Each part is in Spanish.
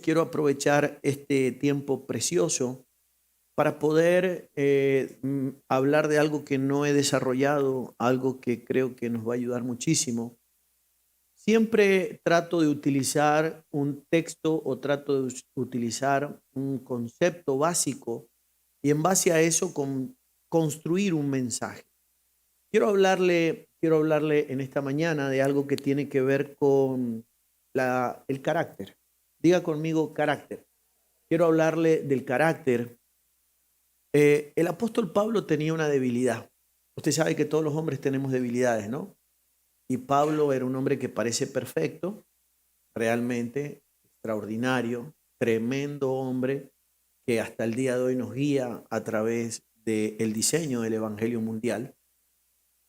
quiero aprovechar este tiempo precioso para poder hablar de algo que no he desarrollado, algo que creo que nos va a ayudar muchísimo. Siempre trato de utilizar un texto o trato de utilizar un concepto básico y en base a eso construir un mensaje. Quiero hablarle en esta mañana de algo que tiene que ver con el carácter. Diga conmigo carácter. Quiero hablarle del carácter. El apóstol Pablo tenía una debilidad. Usted sabe que todos los hombres tenemos debilidades, ¿no? Y Pablo era un hombre que parece perfecto, realmente extraordinario, tremendo hombre que hasta el día de hoy nos guía a través del diseño del Evangelio mundial.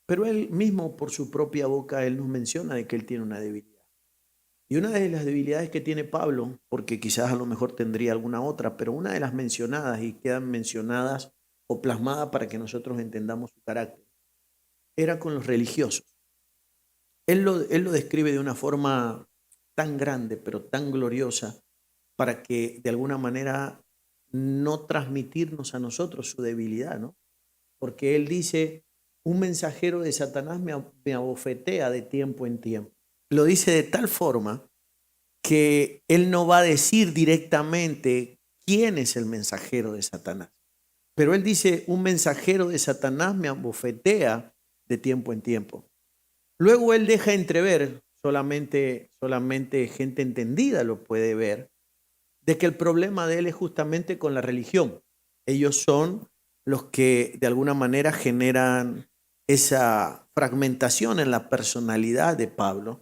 Pero él mismo, por su propia boca, él nos menciona de que él tiene una debilidad. Y una de las debilidades que tiene Pablo, porque quizás a lo mejor tendría alguna otra, pero una de las mencionadas y quedan mencionadas o plasmadas para que nosotros entendamos su carácter, era con los religiosos. Él lo describe de una forma tan grande, pero tan gloriosa, para que de alguna manera no transmitirnos a nosotros su debilidad, ¿no? Porque él dice, un mensajero de Satanás me abofetea de tiempo en tiempo. Lo dice de tal forma que él no va a decir directamente quién es el mensajero de Satanás. Pero él dice, un mensajero de Satanás me abofetea de tiempo en tiempo. Luego él deja entrever, solamente gente entendida lo puede ver, de que el problema de él es justamente con la religión. Ellos son los que de alguna manera generan esa fragmentación en la personalidad de Pablo,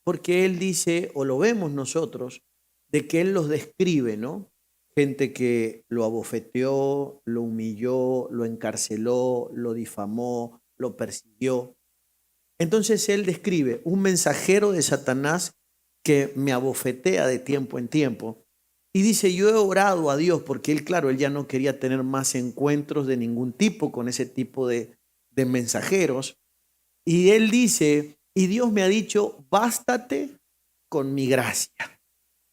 porque él dice, o lo vemos nosotros, de que él los describe, ¿no? Gente que lo abofeteó, lo humilló, lo encarceló, lo difamó, lo persiguió. Entonces él describe un mensajero de Satanás que me abofetea de tiempo en tiempo. Y dice, yo he orado a Dios, porque él, claro, él ya no quería tener más encuentros de ningún tipo con ese tipo de mensajeros. Y él dice, y Dios me ha dicho, bástate con mi gracia.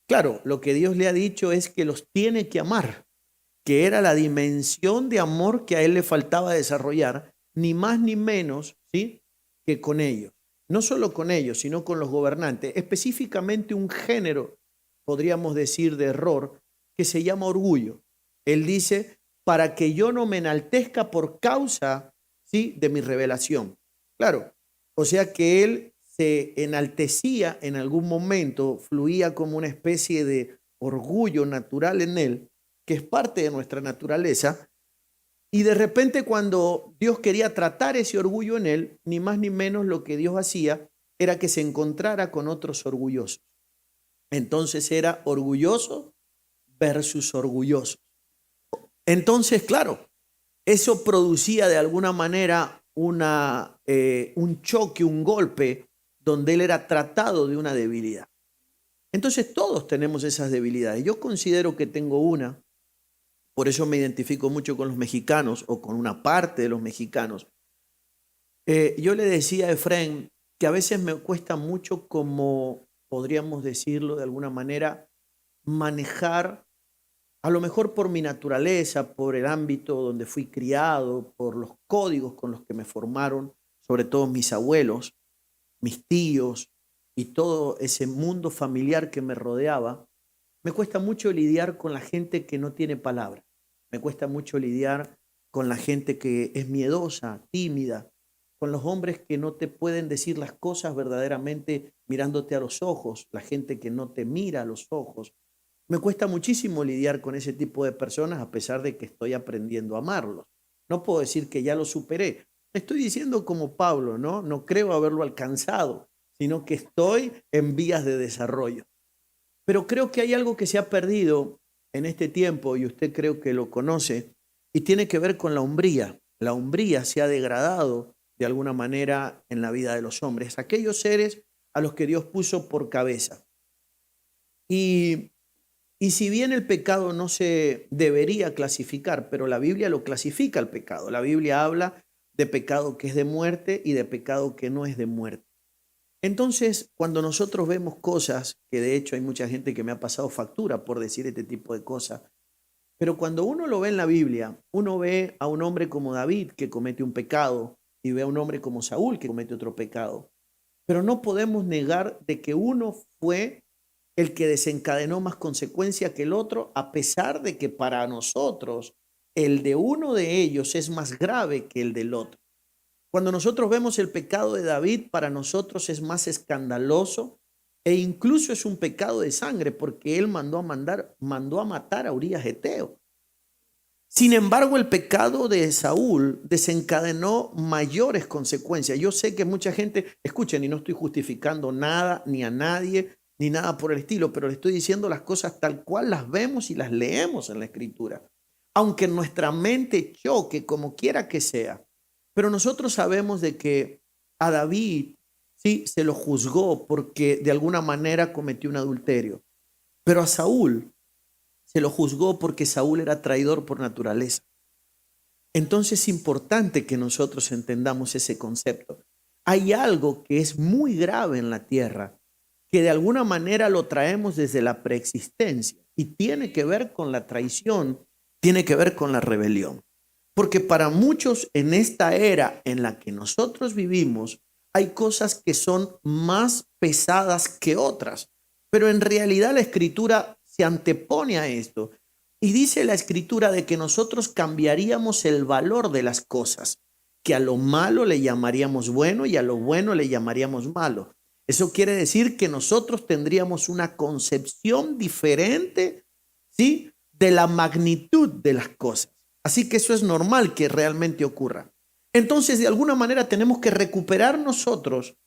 Claro, lo que Dios le ha dicho es que los tiene que amar, que era la dimensión de amor que a él le faltaba desarrollar, ni más ni menos, ¿sí?, que con ellos. No solo con ellos, sino con los gobernantes. Específicamente un género, podríamos decir, de error, que se llama orgullo. Él dice, para que yo no me enaltezca por causa, ¿sí?, de mi revelación. Claro, o sea que él se enaltecía en algún momento, fluía como una especie de orgullo natural en él, que es parte de nuestra naturaleza, y de repente cuando Dios quería tratar ese orgullo en él, ni más ni menos lo que Dios hacía era que se encontrara con otros orgullosos. Entonces era orgulloso versus orgulloso. Entonces, claro, eso producía de alguna manera un choque, un golpe, donde él era tratado de una debilidad. Entonces todos tenemos esas debilidades. Yo considero que tengo una. Por eso me identifico mucho con los mexicanos o con una parte de los mexicanos. Yo le decía a Efraín que a veces me cuesta mucho, como podríamos decirlo de alguna manera, manejar, a lo mejor por mi naturaleza, por el ámbito donde fui criado, por los códigos con los que me formaron, sobre todo mis abuelos, mis tíos y todo ese mundo familiar que me rodeaba. Me cuesta mucho lidiar con la gente que no tiene palabra. Me cuesta mucho lidiar con la gente que es miedosa, tímida, con los hombres que no te pueden decir las cosas verdaderamente mirándote a los ojos, la gente que no te mira a los ojos. Me cuesta muchísimo lidiar con ese tipo de personas a pesar de que estoy aprendiendo a amarlos. No puedo decir que ya lo superé. Estoy diciendo como Pablo, ¿no? No creo haberlo alcanzado, sino que estoy en vías de desarrollo. Pero creo que hay algo que se ha perdido en este tiempo, y usted creo que lo conoce, y tiene que ver con la hombría. La hombría se ha degradado de alguna manera en la vida de los hombres, aquellos seres a los que Dios puso por cabeza. Y, y si bien el pecado no se debería clasificar, pero la Biblia lo clasifica el pecado. La Biblia habla de pecado que es de muerte y de pecado que no es de muerte. Entonces, cuando nosotros vemos cosas, que de hecho hay mucha gente que me ha pasado factura por decir este tipo de cosas, pero cuando uno lo ve en la Biblia, uno ve a un hombre como David que comete un pecado y ve a un hombre como Saúl que comete otro pecado. Pero no podemos negar de que uno fue el que desencadenó más consecuencia que el otro, a pesar de que para nosotros el de uno de ellos es más grave que el del otro. Cuando nosotros vemos el pecado de David, para nosotros es más escandaloso e incluso es un pecado de sangre porque él mandó a matar a Urías Eteo. Sin embargo, el pecado de Saúl desencadenó mayores consecuencias. Yo sé que mucha gente, escuchen, y no estoy justificando nada, ni a nadie, ni nada por el estilo, pero le estoy diciendo las cosas tal cual las vemos y las leemos en la Escritura. Aunque en nuestra mente choque, como quiera que sea. Pero nosotros sabemos de que a David sí se lo juzgó porque de alguna manera cometió un adulterio. Pero a Saúl se lo juzgó porque Saúl era traidor por naturaleza. Entonces es importante que nosotros entendamos ese concepto. Hay algo que es muy grave en la tierra, que de alguna manera lo traemos desde la preexistencia y tiene que ver con la traición, tiene que ver con la rebelión. Porque para muchos en esta era en la que nosotros vivimos, hay cosas que son más pesadas que otras, pero en realidad la Escritura se antepone a esto y dice la Escritura de que nosotros cambiaríamos el valor de las cosas, que a lo malo le llamaríamos bueno y a lo bueno le llamaríamos malo. Eso quiere decir que nosotros tendríamos una concepción diferente, ¿sí?, de la magnitud de las cosas. Así que eso es normal que realmente ocurra. Entonces, de alguna manera tenemos que recuperar nosotros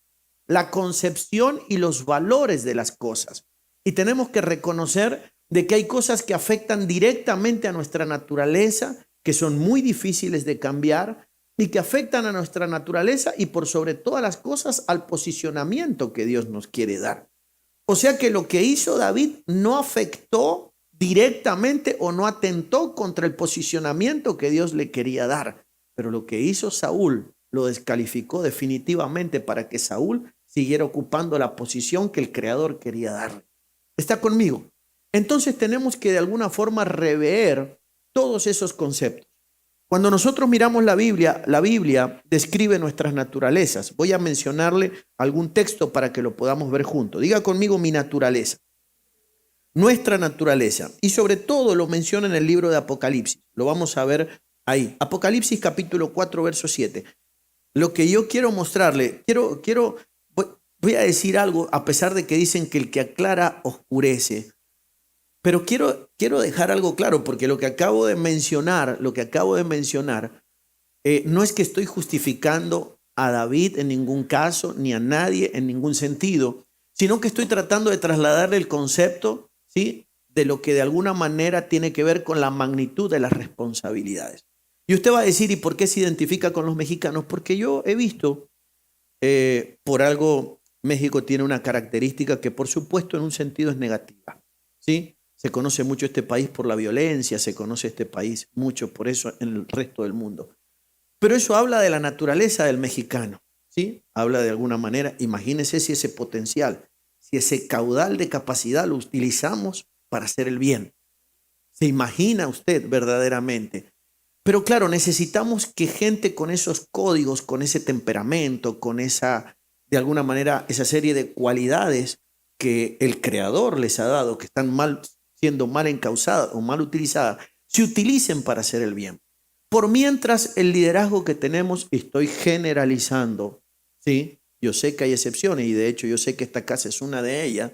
la concepción y los valores de las cosas. Y tenemos que reconocer de que hay cosas que afectan directamente a nuestra naturaleza, que son muy difíciles de cambiar y que afectan a nuestra naturaleza y por sobre todas las cosas al posicionamiento que Dios nos quiere dar. O sea que lo que hizo David no afectó directamente o no atentó contra el posicionamiento que Dios le quería dar. Pero lo que hizo Saúl lo descalificó definitivamente para que Saúl siguiera ocupando la posición que el Creador quería darle. ¿Está conmigo? Entonces tenemos que de alguna forma rever todos esos conceptos. Cuando nosotros miramos la Biblia describe nuestras naturalezas. Voy a mencionarle algún texto para que lo podamos ver juntos. Diga conmigo mi naturaleza. Nuestra naturaleza. Y sobre todo lo menciona en el libro de Apocalipsis. Lo vamos a ver ahí. Apocalipsis capítulo 4, verso 7. Lo que yo quiero mostrarle, voy a decir algo a pesar de que dicen que el que aclara oscurece. Pero quiero dejar algo claro porque lo que acabo de mencionar, no es que estoy justificando a David en ningún caso, ni a nadie en ningún sentido, sino que estoy tratando de trasladarle el concepto, ¿sí?, de lo que de alguna manera tiene que ver con la magnitud de las responsabilidades. Y usted va a decir, ¿y por qué se identifica con los mexicanos? Porque yo he visto, por algo, México tiene una característica que por supuesto en un sentido es negativa, ¿sí? Se conoce mucho este país por la violencia, se conoce este país mucho por eso en el resto del mundo. Pero eso habla de la naturaleza del mexicano, ¿sí? Habla de alguna manera, imagínese si ese potencial, si ese caudal de capacidad lo utilizamos para hacer el bien. ¿Se imagina usted verdaderamente? Pero claro, necesitamos que gente con esos códigos, con ese temperamento, con esa, de alguna manera, esa serie de cualidades que el Creador les ha dado, que están siendo mal encausadas o mal utilizadas, se utilicen para hacer el bien. Por mientras, el liderazgo que tenemos, estoy generalizando, ¿sí? Yo sé que hay excepciones y de hecho yo sé que esta casa es una de ellas,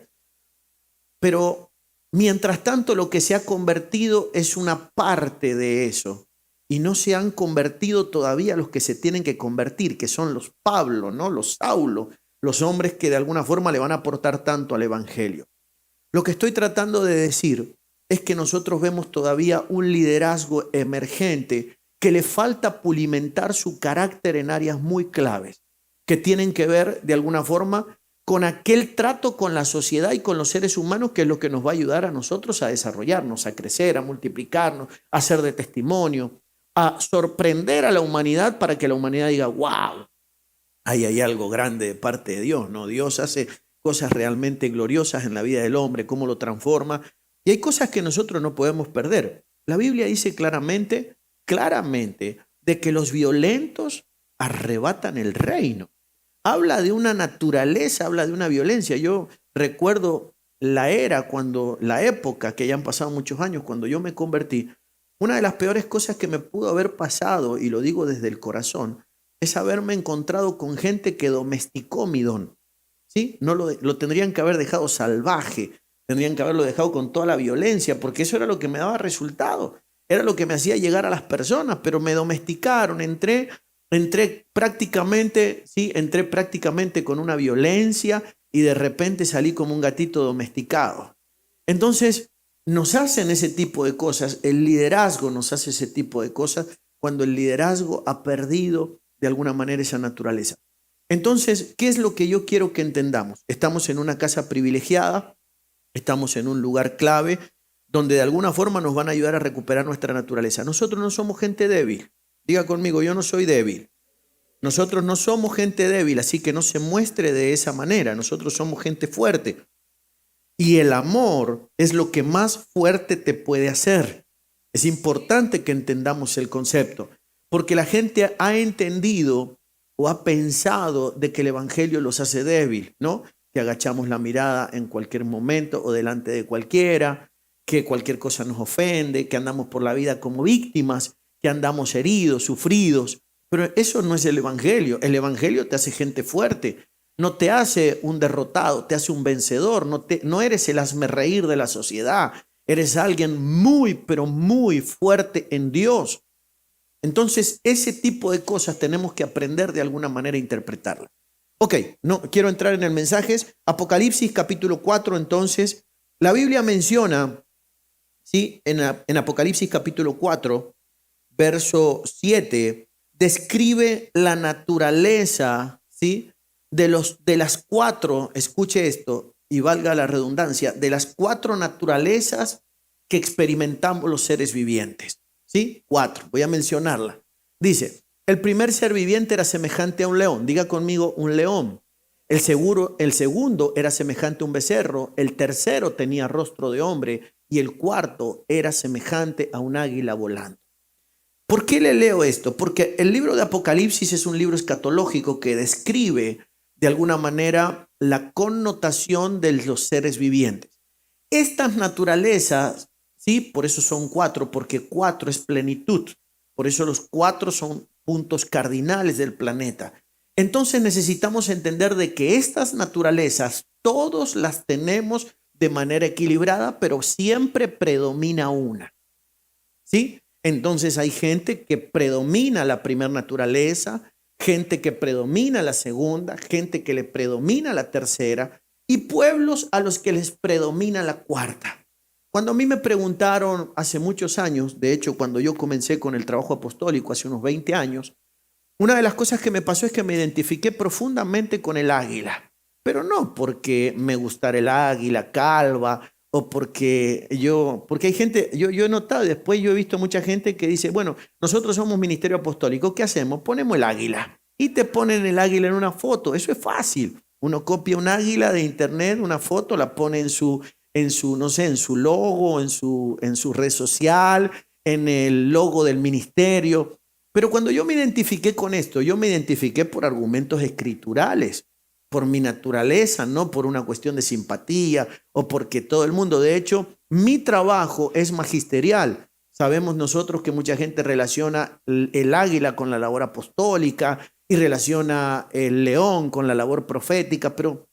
pero mientras tanto lo que se ha convertido es una parte de eso y no se han convertido todavía los que se tienen que convertir, que son los Pablo, ¿no?, los Saulo, los hombres que de alguna forma le van a aportar tanto al evangelio. Lo que estoy tratando de decir es que nosotros vemos todavía un liderazgo emergente que le falta pulimentar su carácter en áreas muy claves, que tienen que ver de alguna forma con aquel trato con la sociedad y con los seres humanos que es lo que nos va a ayudar a nosotros a desarrollarnos, a crecer, a multiplicarnos, a ser de testimonio, a sorprender a la humanidad para que la humanidad diga, wow, ahí hay algo grande de parte de Dios, ¿no? Dios hace cosas realmente gloriosas en la vida del hombre, cómo lo transforma. Y hay cosas que nosotros no podemos perder. La Biblia dice claramente, claramente, de que los violentos arrebatan el reino. Habla de una naturaleza, habla de una violencia. Yo recuerdo la época, que ya han pasado muchos años, cuando yo me convertí, una de las peores cosas que me pudo haber pasado, y lo digo desde el corazón, es haberme encontrado con gente que domesticó mi don. ¿Sí? No lo tendrían que haber dejado salvaje, tendrían que haberlo dejado con toda la violencia, porque eso era lo que me daba resultado, era lo que me hacía llegar a las personas, pero me domesticaron, entré prácticamente, ¿sí? Entré prácticamente con una violencia y de repente salí como un gatito domesticado. Entonces, nos hacen ese tipo de cosas, el liderazgo nos hace ese tipo de cosas cuando el liderazgo ha perdido de alguna manera esa naturaleza. Entonces, ¿qué es lo que yo quiero que entendamos? Estamos en una casa privilegiada, estamos en un lugar clave donde de alguna forma nos van a ayudar a recuperar nuestra naturaleza. Nosotros no somos gente débil. Diga conmigo, yo no soy débil. Nosotros no somos gente débil, así que no se muestre de esa manera. Nosotros somos gente fuerte. Y el amor es lo que más fuerte te puede hacer. Es importante que entendamos el concepto, porque la gente ha entendido o ha pensado de que el evangelio los hace débil, ¿no? Que agachamos la mirada en cualquier momento o delante de cualquiera, que cualquier cosa nos ofende, que andamos por la vida como víctimas, que andamos heridos, sufridos. Pero eso no es el evangelio. El evangelio te hace gente fuerte. No te hace un derrotado, te hace un vencedor. No eres el hazmerreír de la sociedad. Eres alguien muy, pero muy fuerte en Dios. Entonces, ese tipo de cosas tenemos que aprender de alguna manera a interpretarla. Ok, no quiero entrar en el mensaje. Apocalipsis capítulo 4, entonces, la Biblia menciona, ¿sí? En Apocalipsis capítulo 4, verso 7, describe la naturaleza, ¿sí? De las cuatro, escuche esto y valga la redundancia, de las cuatro naturalezas que experimentamos los seres vivientes. ¿Sí? 4, voy a mencionarla. Dice, el primer ser viviente era semejante a un león. Diga conmigo, un león. El segundo era semejante a un becerro. El tercero tenía rostro de hombre. Y el cuarto era semejante a un águila volando. ¿Por qué le leo esto? Porque el libro de Apocalipsis es un libro escatológico que describe de alguna manera la connotación de los seres vivientes. Estas naturalezas, ¿sí? Por eso son 4, porque 4 es plenitud. Por eso los 4 son puntos cardinales del planeta. Entonces necesitamos entender de que estas naturalezas, todos las tenemos de manera equilibrada, pero siempre predomina una. ¿Sí? Entonces hay gente que predomina la primera naturaleza, gente que predomina la segunda, gente que le predomina la tercera y pueblos a los que les predomina la cuarta. Cuando a mí me preguntaron hace muchos años, de hecho cuando yo comencé con el trabajo apostólico hace unos 20 años, una de las cosas que me pasó es que me identifiqué profundamente con el águila, pero no porque me gustara el águila calva o porque hay gente, yo he notado, después yo he visto mucha gente que dice, bueno, nosotros somos ministerio apostólico, ¿qué hacemos? Ponemos el águila y te ponen el águila en una foto, eso es fácil. Uno copia un águila de internet, una foto, la pone en su no sé, en su logo, en su red social, en el logo del ministerio. Pero cuando yo me identifiqué con esto, yo me identifiqué por argumentos escriturales, por mi naturaleza, no por una cuestión de simpatía o porque todo el mundo. De hecho, mi trabajo es magisterial. Sabemos nosotros que mucha gente relaciona el águila con la labor apostólica y relaciona el león con la labor profética, pero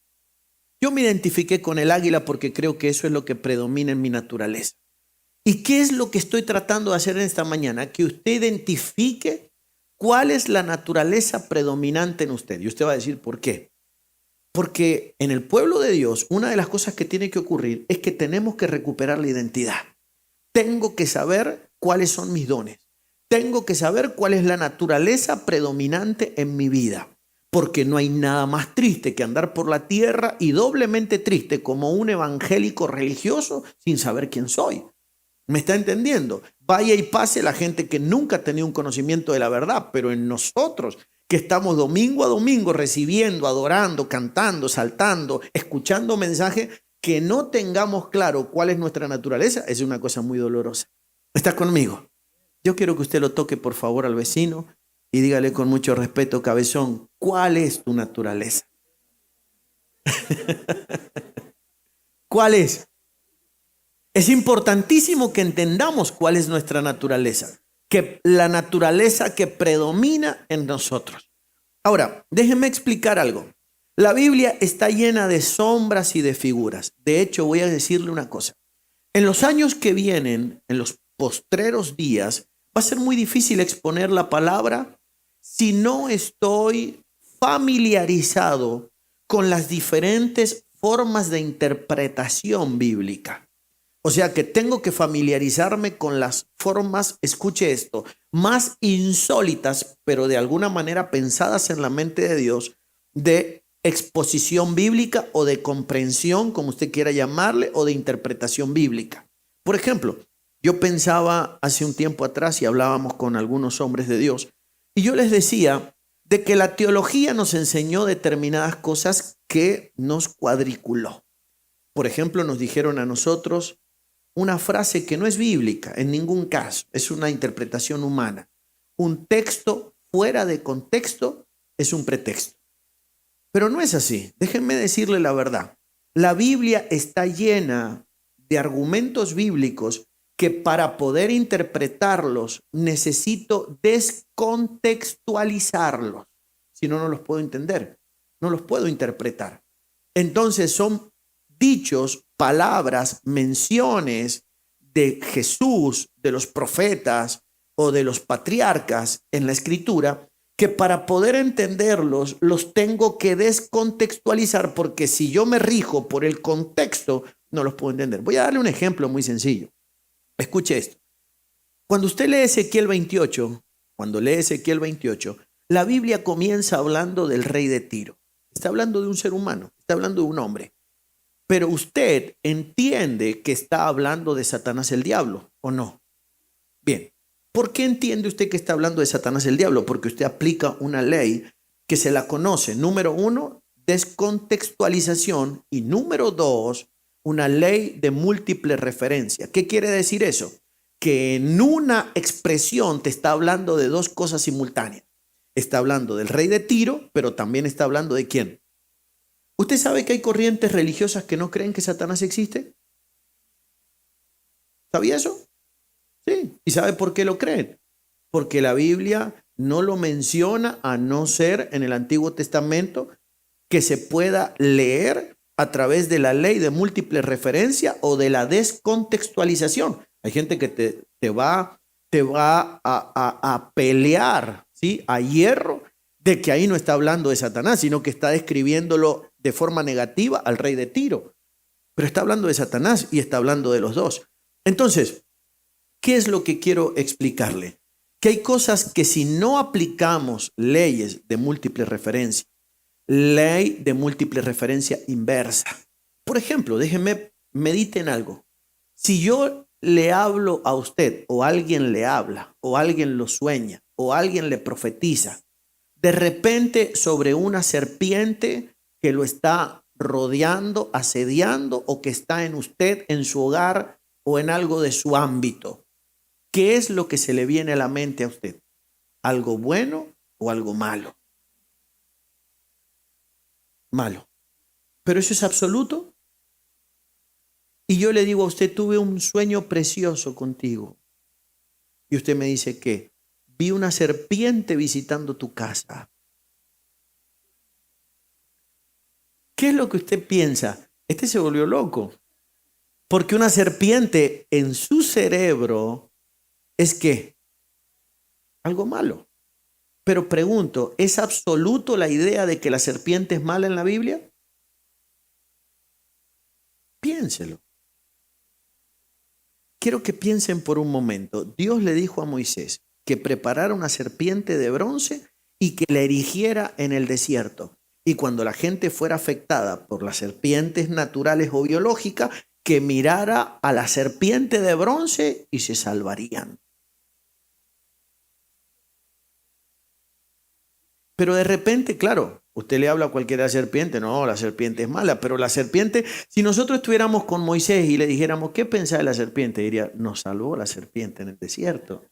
yo me identifiqué con el águila porque creo que eso es lo que predomina en mi naturaleza. ¿Y qué es lo que estoy tratando de hacer en esta mañana? Que usted identifique cuál es la naturaleza predominante en usted. Y usted va a decir, ¿por qué? Porque en el pueblo de Dios, una de las cosas que tiene que ocurrir es que tenemos que recuperar la identidad. Tengo que saber cuáles son mis dones. Tengo que saber cuál es la naturaleza predominante en mi vida. Porque no hay nada más triste que andar por la tierra y doblemente triste como un evangélico religioso sin saber quién soy. ¿Me está entendiendo? Vaya y pase la gente que nunca ha tenido un conocimiento de la verdad, pero en nosotros que estamos domingo a domingo recibiendo, adorando, cantando, saltando, escuchando mensajes, que no tengamos claro cuál es nuestra naturaleza, es una cosa muy dolorosa. ¿Está conmigo? Yo quiero que usted lo toque, por favor, al vecino y dígale con mucho respeto, cabezón, ¿cuál es tu naturaleza? ¿Cuál es? Es importantísimo que entendamos cuál es nuestra naturaleza, que la naturaleza que predomina en nosotros. Ahora, déjenme explicar algo. La Biblia está llena de sombras y de figuras. De hecho, voy a decirle una cosa. En los años que vienen, en los postreros días, va a ser muy difícil exponer la palabra si no estoy familiarizado con las diferentes formas de interpretación bíblica. O sea que tengo que familiarizarme con las formas, escuche esto, más insólitas, pero de alguna manera pensadas en la mente de Dios, de exposición bíblica o de comprensión, como usted quiera llamarle, o de interpretación bíblica. Por ejemplo, yo pensaba hace un tiempo atrás y hablábamos con algunos hombres de Dios, y yo les decía de que la teología nos enseñó determinadas cosas que nos cuadriculó. Por ejemplo, nos dijeron a nosotros una frase que no es bíblica en ningún caso, es una interpretación humana. Un texto fuera de contexto es un pretexto. Pero no es así. Déjenme decirle la verdad. La Biblia está llena de argumentos bíblicos que para poder interpretarlos necesito descontextualizarlos. Si no, no los puedo entender. No los puedo interpretar. Entonces son dichos, palabras, menciones de Jesús, de los profetas o de los patriarcas en la Escritura, que para poder entenderlos los tengo que descontextualizar, porque si yo me rijo por el contexto, no los puedo entender. Voy a darle un ejemplo muy sencillo. Escuche esto. Cuando usted lee Ezequiel 28, la Biblia comienza hablando del rey de Tiro. Está hablando de un ser humano, está hablando de un hombre. Pero usted entiende que está hablando de Satanás el diablo, ¿o no? Bien. ¿Por qué entiende usted que está hablando de Satanás el diablo? Porque usted aplica una ley que se la conoce. Número 1, descontextualización. Y número 2, una ley de múltiple referencia. ¿Qué quiere decir eso? Que en una expresión te está hablando de dos cosas simultáneas. Está hablando del rey de Tiro, pero también está hablando de ¿quién? ¿Usted sabe que hay corrientes religiosas que no creen que Satanás existe? ¿Sabía eso? Sí. ¿Y sabe por qué lo creen? Porque la Biblia no lo menciona, a no ser en el Antiguo Testamento que se pueda leer a través de la ley de múltiple referencia o de la descontextualización. Hay gente que te va a pelear, ¿sí?, a hierro, de que ahí no está hablando de Satanás, sino que está describiéndolo de forma negativa al rey de Tiro. Pero está hablando de Satanás y está hablando de los dos. Entonces, ¿qué es lo que quiero explicarle? Que hay cosas que si no aplicamos leyes de múltiple referencia, ley de múltiple referencia inversa. Por ejemplo, déjenme, mediten algo. Si yo le hablo a usted, o alguien le habla, o alguien lo sueña, o alguien le profetiza, de repente sobre una serpiente que lo está rodeando, asediando, o que está en usted, en su hogar, o en algo de su ámbito, ¿qué es lo que se le viene a la mente a usted? ¿Algo bueno o algo malo? Malo. ¿Pero eso es absoluto? Y yo le digo a usted, tuve un sueño precioso contigo. Y usted me dice que vi una serpiente visitando tu casa. ¿Qué es lo que usted piensa? Este se volvió loco. Porque una serpiente en su cerebro es que algo malo. Pero pregunto, ¿es absoluto la idea de que la serpiente es mala en la Biblia? Piénselo. Quiero que piensen por un momento. Dios le dijo a Moisés que preparara una serpiente de bronce y que la erigiera en el desierto. Y cuando la gente fuera afectada por las serpientes naturales o biológicas, que mirara a la serpiente de bronce y se salvarían. Pero de repente, claro, usted le habla a cualquier serpiente, no, la serpiente es mala, pero la serpiente, si nosotros estuviéramos con Moisés y le dijéramos, ¿qué pensaba de la serpiente? Diría, nos salvó la serpiente en el desierto.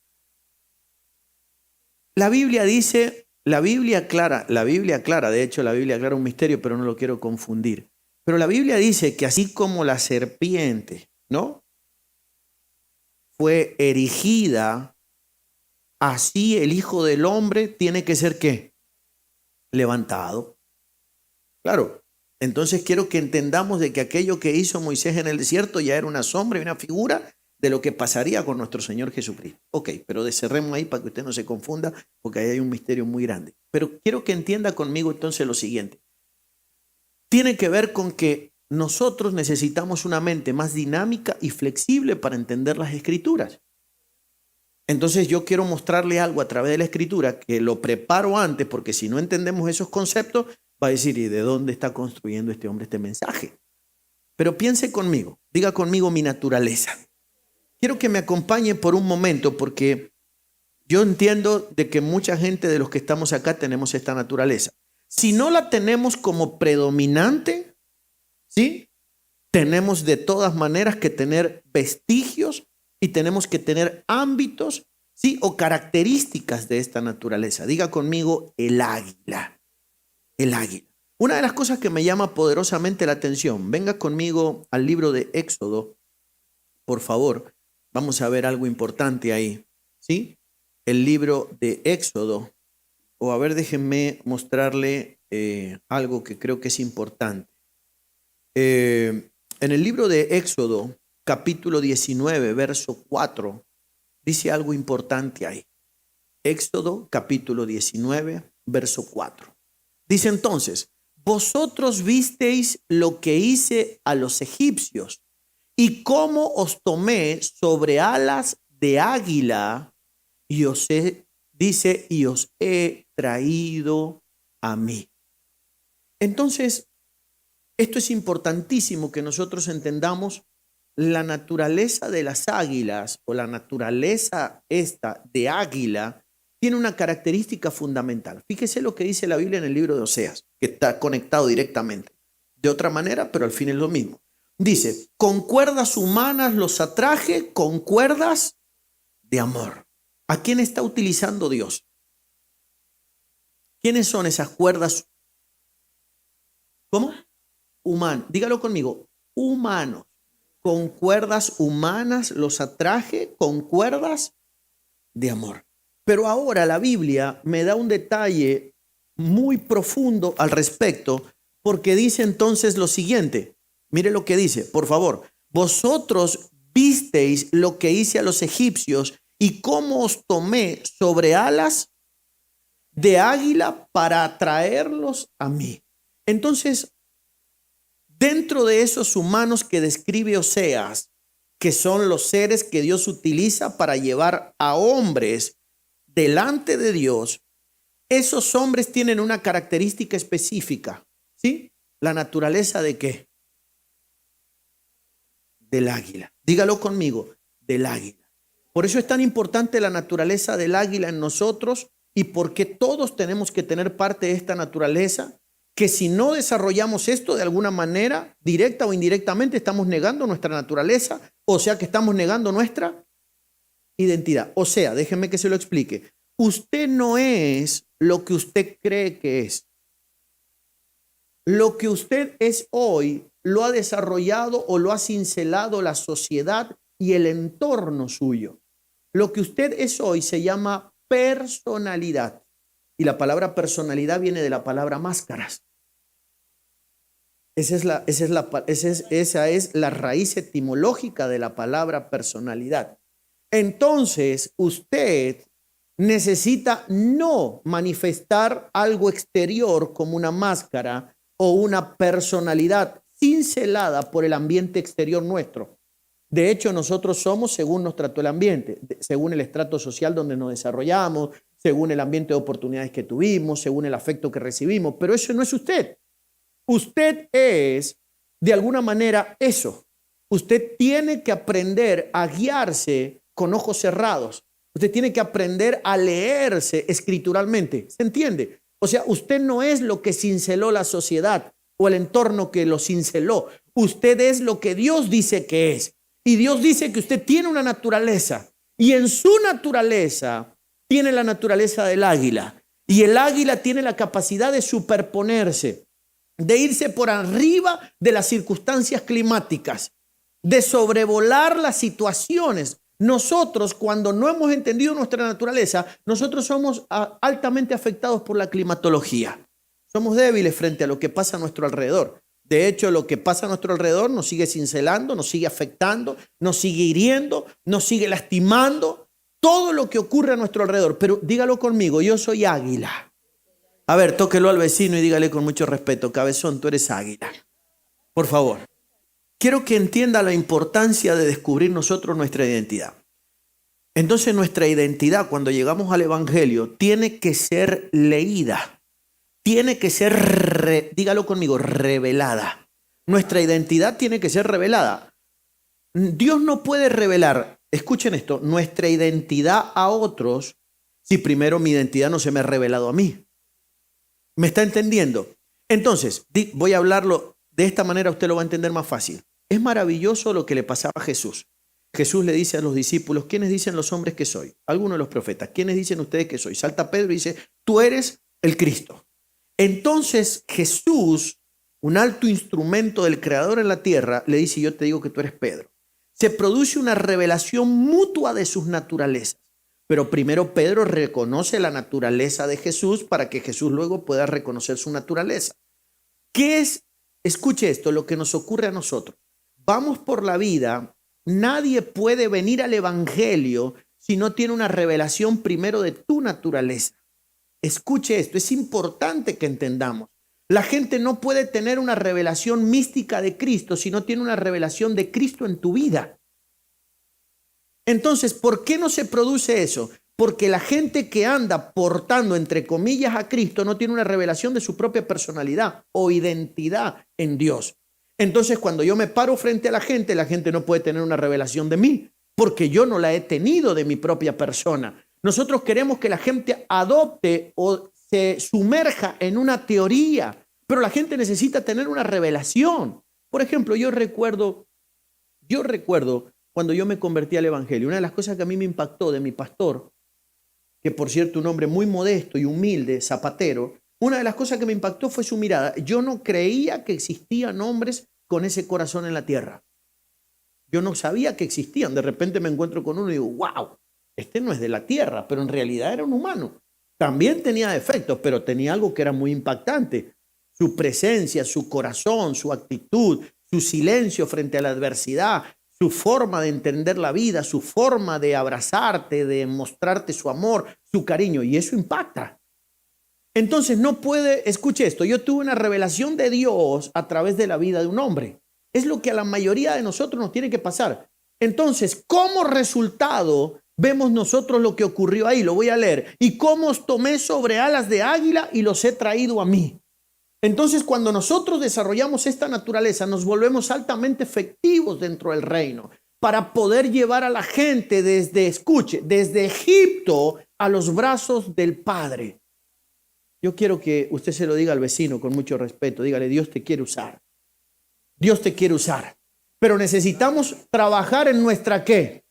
La Biblia dice, la Biblia clara, de hecho la Biblia aclara un misterio, pero no lo quiero confundir. Pero la Biblia dice que así como la serpiente, ¿no?, fue erigida, así el Hijo del Hombre tiene que ser ¿qué? Levantado. Claro, entonces quiero que entendamos de que aquello que hizo Moisés en el desierto ya era una sombra y una figura de lo que pasaría con nuestro Señor Jesucristo. Ok, pero cerremos ahí para que usted no se confunda, porque ahí hay un misterio muy grande. Pero quiero que entienda conmigo entonces lo siguiente. Tiene que ver con que nosotros necesitamos una mente más dinámica y flexible para entender las Escrituras. Entonces yo quiero mostrarle algo a través de la Escritura que lo preparo antes, porque si no entendemos esos conceptos, va a decir, ¿y de dónde está construyendo este hombre este mensaje? Pero piense conmigo, diga conmigo mi naturaleza. Quiero que me acompañe por un momento, porque yo entiendo de que mucha gente de los que estamos acá tenemos esta naturaleza. Si no la tenemos como predominante, ¿sí?, tenemos de todas maneras que tener vestigios y tenemos que tener ámbitos, ¿sí?, o características de esta naturaleza. Diga conmigo el águila. El águila. Una de las cosas que me llama poderosamente la atención, venga conmigo al libro de Éxodo, por favor. Vamos a ver algo importante ahí, ¿sí? El libro de Éxodo, o a ver, déjenme mostrarle algo que creo que es importante. En el libro de Éxodo, capítulo 19, verso 4, dice algo importante ahí. Éxodo, capítulo 19, verso 4. Dice entonces, vosotros visteis lo que hice a los egipcios y cómo os tomé sobre alas de águila y os he traído a mí. Entonces, esto es importantísimo que nosotros entendamos la naturaleza de las águilas o la naturaleza esta de águila tiene una característica fundamental. Fíjese lo que dice la Biblia en el libro de Oseas, que está conectado directamente. De otra manera, pero al fin es lo mismo. Dice, con cuerdas humanas los atraje, con cuerdas de amor. ¿A quién está utilizando Dios? ¿Quiénes son esas cuerdas? ¿Cómo? Humanos. Dígalo conmigo. Humanos. Con cuerdas humanas los atraje, con cuerdas de amor. Pero ahora la Biblia me da un detalle muy profundo al respecto, porque dice entonces lo siguiente. Mire lo que dice, por favor. Vosotros visteis lo que hice a los egipcios y cómo os tomé sobre alas de águila para atraerlos a mí. Entonces, dentro de esos humanos que describe Oseas, que son los seres que Dios utiliza para llevar a hombres delante de Dios, esos hombres tienen una característica específica, ¿sí? La naturaleza de ¿qué? Del águila. Dígalo conmigo, del águila. Por eso es tan importante la naturaleza del águila en nosotros y porque todos tenemos que tener parte de esta naturaleza, que si no desarrollamos esto de alguna manera, directa o indirectamente, estamos negando nuestra naturaleza, o sea que estamos negando nuestra identidad. O sea, déjenme que se lo explique. Usted no es lo que usted cree que es. Lo que usted es hoy lo ha desarrollado o lo ha cincelado la sociedad y el entorno suyo. Lo que usted es hoy se llama personalidad. Y la palabra personalidad viene de la palabra máscaras. Esa es la raíz etimológica de la palabra personalidad. Entonces, usted necesita no manifestar algo exterior como una máscara o una personalidad cincelada por el ambiente exterior nuestro. De hecho, nosotros somos según nos trató el ambiente, según el estrato social donde nos desarrollamos, según el ambiente de oportunidades que tuvimos, según el afecto que recibimos, pero eso no es usted. Usted es, de alguna manera, eso. Usted tiene que aprender a guiarse con ojos cerrados. Usted tiene que aprender a leerse escrituralmente. ¿Se entiende? O sea, usted no es lo que cinceló la sociedad o el entorno que lo cinceló. Usted es lo que Dios dice que es. Y Dios dice que usted tiene una naturaleza. Y en su naturaleza tiene la naturaleza del águila. Y el águila tiene la capacidad de superponerse, de irse por arriba de las circunstancias climáticas, de sobrevolar las situaciones. Nosotros, cuando no hemos entendido nuestra naturaleza, nosotros somos altamente afectados por la climatología. Somos débiles frente a lo que pasa a nuestro alrededor. De hecho, lo que pasa a nuestro alrededor nos sigue cincelando, nos sigue afectando, nos sigue hiriendo, nos sigue lastimando. Todo lo que ocurre a nuestro alrededor. Pero dígalo conmigo, yo soy águila. A ver, tóquelo al vecino y dígale con mucho respeto, cabezón, tú eres águila. Por favor. Quiero que entienda la importancia de descubrir nosotros nuestra identidad. Entonces nuestra identidad cuando llegamos al Evangelio tiene que ser leída, tiene que ser, dígalo conmigo, revelada. Nuestra identidad tiene que ser revelada. Dios no puede revelar, escuchen esto, nuestra identidad a otros si primero mi identidad no se me ha revelado a mí. ¿Me está entendiendo? Entonces, voy a hablarlo de esta manera, usted lo va a entender más fácil. Es maravilloso lo que le pasaba a Jesús. Jesús le dice a los discípulos, ¿quiénes dicen los hombres que soy? Algunos de los profetas, ¿quiénes dicen ustedes que soy? Salta Pedro y dice, tú eres el Cristo. Entonces Jesús, un alto instrumento del Creador en la tierra, le dice, yo te digo que tú eres Pedro. Se produce una revelación mutua de sus naturalezas. Pero primero Pedro reconoce la naturaleza de Jesús para que Jesús luego pueda reconocer su naturaleza. ¿Qué es? Escuche esto, lo que nos ocurre a nosotros. Vamos por la vida, nadie puede venir al Evangelio si no tiene una revelación primero de tu naturaleza. Escuche esto, es importante que entendamos. La gente no puede tener una revelación mística de Cristo si no tiene una revelación de Cristo en tu vida. Entonces, ¿por qué no se produce eso? Porque la gente que anda portando, entre comillas, a Cristo no tiene una revelación de su propia personalidad o identidad en Dios. Entonces, cuando yo me paro frente a la gente no puede tener una revelación de mí, porque yo no la he tenido de mi propia persona. Nosotros queremos que la gente adopte o se sumerja en una teoría, pero la gente necesita tener una revelación. Por ejemplo, yo recuerdo cuando yo me convertí al Evangelio, una de las cosas que a mí me impactó de mi pastor, que por cierto un hombre muy modesto y humilde, zapatero, una de las cosas que me impactó fue su mirada. Yo no creía que existían hombres con ese corazón en la tierra. Yo no sabía que existían. De repente me encuentro con uno y digo, wow, este no es de la tierra, pero en realidad era un humano. También tenía defectos, pero tenía algo que era muy impactante. Su presencia, su corazón, su actitud, su silencio frente a la adversidad, su forma de entender la vida, su forma de abrazarte, de mostrarte su amor, su cariño, y eso impacta. Entonces no puede, escuche esto, yo tuve una revelación de Dios a través de la vida de un hombre. Es lo que a la mayoría de nosotros nos tiene que pasar. Entonces, como resultado, vemos nosotros lo que ocurrió ahí, lo voy a leer. Y cómo os tomé sobre alas de águila y los he traído a mí. Entonces, cuando nosotros desarrollamos esta naturaleza, nos volvemos altamente efectivos dentro del reino para poder llevar a la gente desde Egipto a los brazos del Padre. Yo quiero que usted se lo diga al vecino con mucho respeto. Dígale, Dios te quiere usar. Dios te quiere usar. Pero necesitamos trabajar en nuestra ¿qué?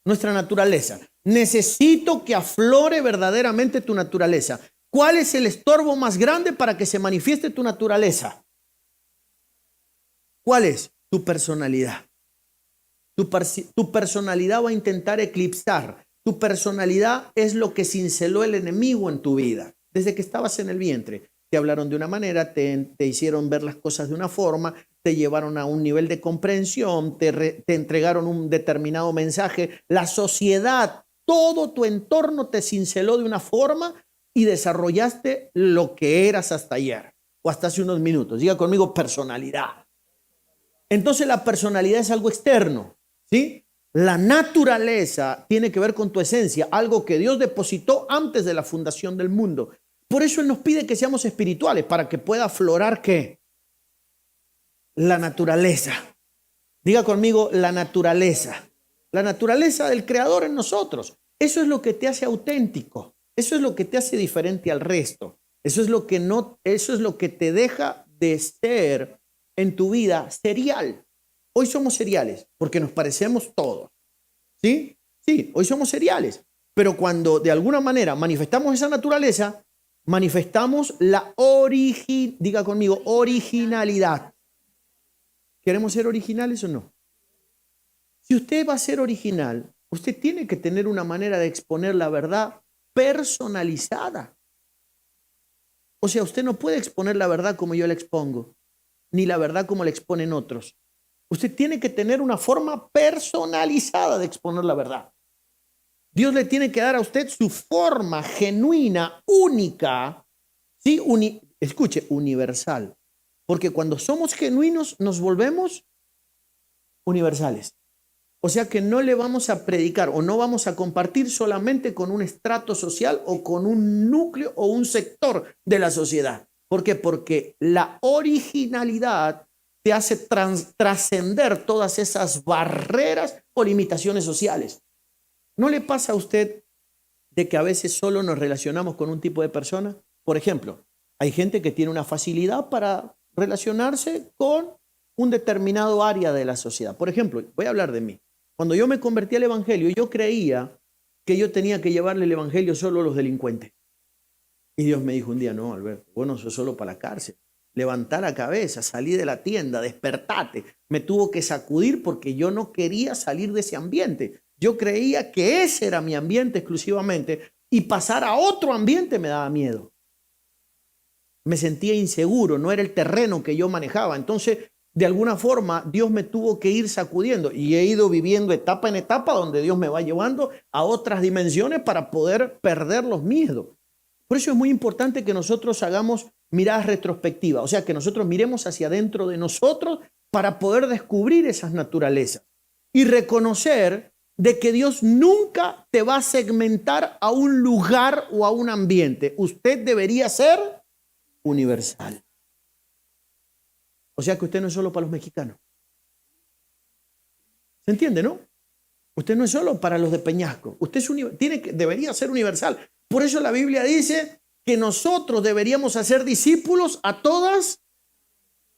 Nuestra naturaleza. Necesito que aflore verdaderamente tu naturaleza. ¿Cuál es el estorbo más grande para que se manifieste tu naturaleza? ¿Cuál es? Tu personalidad. Tu personalidad va a intentar eclipsar. Tu personalidad es lo que cinceló el enemigo en tu vida. Desde que estabas en el vientre, te hablaron de una manera, te hicieron ver las cosas de una forma, te llevaron a un nivel de comprensión, te entregaron un determinado mensaje. La sociedad, todo tu entorno te cinceló de una forma y desarrollaste lo que eras hasta ayer o hasta hace unos minutos. Diga conmigo personalidad. Entonces la personalidad es algo externo, ¿sí? La naturaleza tiene que ver con tu esencia, algo que Dios depositó antes de la fundación del mundo. Por eso Él nos pide que seamos espirituales, para que pueda aflorar ¿qué? La naturaleza. Diga conmigo la naturaleza. La naturaleza del Creador en nosotros. Eso es lo que te hace auténtico. Eso es lo que te hace diferente al resto. Eso es lo que te deja de ser en tu vida serial. Hoy somos seriales porque nos parecemos todos. ¿Sí? Sí, hoy somos seriales. Pero cuando de alguna manera manifestamos esa naturaleza, manifestamos diga conmigo, originalidad. ¿Queremos ser originales o no? Si usted va a ser original, usted tiene que tener una manera de exponer la verdad personalizada. O sea, usted no puede exponer la verdad como yo la expongo, ni la verdad como la exponen otros. Usted tiene que tener una forma personalizada de exponer la verdad. Dios le tiene que dar a usted su forma genuina, única, ¿sí? Escuche, universal. Porque cuando somos genuinos nos volvemos universales. O sea que no le vamos a predicar o no vamos a compartir solamente con un estrato social o con un núcleo o un sector de la sociedad. ¿Por qué? Porque la originalidad te hace trascender todas esas barreras o limitaciones sociales. ¿No le pasa a usted de que a veces solo nos relacionamos con un tipo de persona? Por ejemplo, hay gente que tiene una facilidad para relacionarse con un determinado área de la sociedad. Por ejemplo, voy a hablar de mí. Cuando yo me convertí al evangelio, yo creía que yo tenía que llevarle el evangelio solo a los delincuentes. Y Dios me dijo un día, no, Alberto, vos no sos solo para la cárcel. Levantá la cabeza, salí de la tienda, despertate. Me tuvo que sacudir porque yo no quería salir de ese ambiente. Yo creía que ese era mi ambiente exclusivamente y pasar a otro ambiente me daba miedo. Me sentía inseguro, no era el terreno que yo manejaba. Entonces, de alguna forma, Dios me tuvo que ir sacudiendo y he ido viviendo etapa en etapa donde Dios me va llevando a otras dimensiones para poder perder los miedos. Por eso es muy importante que nosotros hagamos miradas retrospectivas, o sea, que nosotros miremos hacia adentro de nosotros para poder descubrir esas naturalezas y reconocer de que Dios nunca te va a segmentar a un lugar o a un ambiente. Usted debería ser universal. O sea que usted no es solo para los mexicanos. ¿Se entiende, no? Usted no es solo para los de Peñasco. Usted debería ser universal. Por eso la Biblia dice que nosotros deberíamos hacer discípulos a todas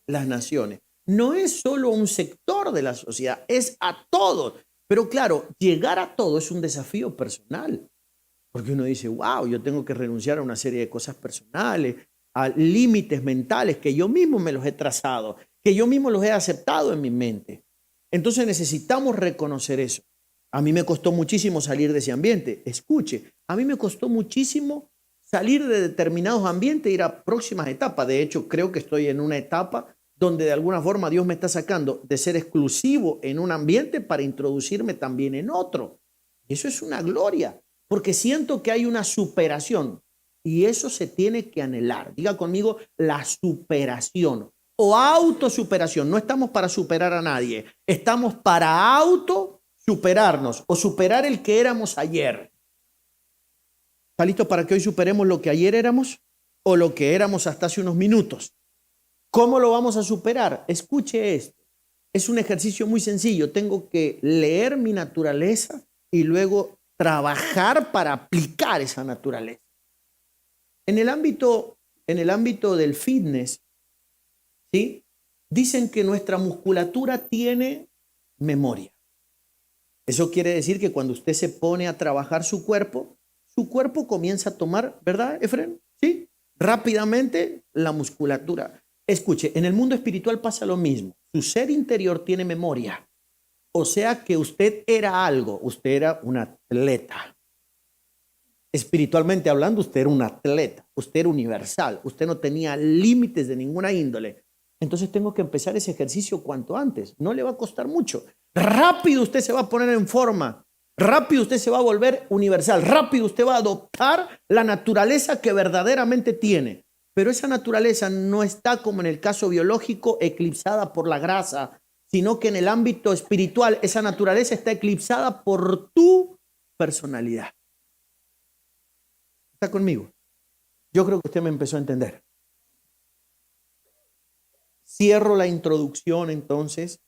las naciones. No es solo un sector de la sociedad, es a todos. Pero claro, llegar a todo es un desafío personal. Porque uno dice, wow, yo tengo que renunciar a una serie de cosas personales, a límites mentales que yo mismo me los he trazado, que yo mismo los he aceptado en mi mente. Entonces necesitamos reconocer eso. A mí me costó muchísimo salir de ese ambiente. Escuche, a mí me costó muchísimo salir de determinados ambientes e ir a próximas etapas. De hecho, creo que estoy en una etapa donde de alguna forma Dios me está sacando de ser exclusivo en un ambiente para introducirme también en otro. Y eso es una gloria, porque siento que hay una superación y eso se tiene que anhelar. Diga conmigo, la superación o autosuperación. No estamos para superar a nadie, estamos para autosuperarnos o superar el que éramos ayer. ¿Está listo para que hoy superemos lo que ayer éramos o lo que éramos hasta hace unos minutos? ¿Cómo lo vamos a superar? Escuche esto. Es un ejercicio muy sencillo. Tengo que leer mi naturaleza y luego trabajar para aplicar esa naturaleza. En el ámbito del fitness, ¿sí? Dicen que nuestra musculatura tiene memoria. Eso quiere decir que cuando usted se pone a trabajar su cuerpo comienza a tomar, ¿verdad, Efren? ¿Sí? Rápidamente la musculatura. Escuche, en el mundo espiritual pasa lo mismo. Su ser interior tiene memoria. O sea que usted era algo, usted era un atleta. Espiritualmente hablando, usted era un atleta, usted era universal, usted no tenía límites de ninguna índole. Entonces tengo que empezar ese ejercicio cuanto antes. No le va a costar mucho. Rápido usted se va a poner en forma. Rápido usted se va a volver universal. Rápido usted va a adoptar la naturaleza que verdaderamente tiene. Pero esa naturaleza no está como en el caso biológico eclipsada por la grasa, sino que en el ámbito espiritual esa naturaleza está eclipsada por tu personalidad. ¿Está conmigo? Yo creo que usted me empezó a entender. Cierro la introducción entonces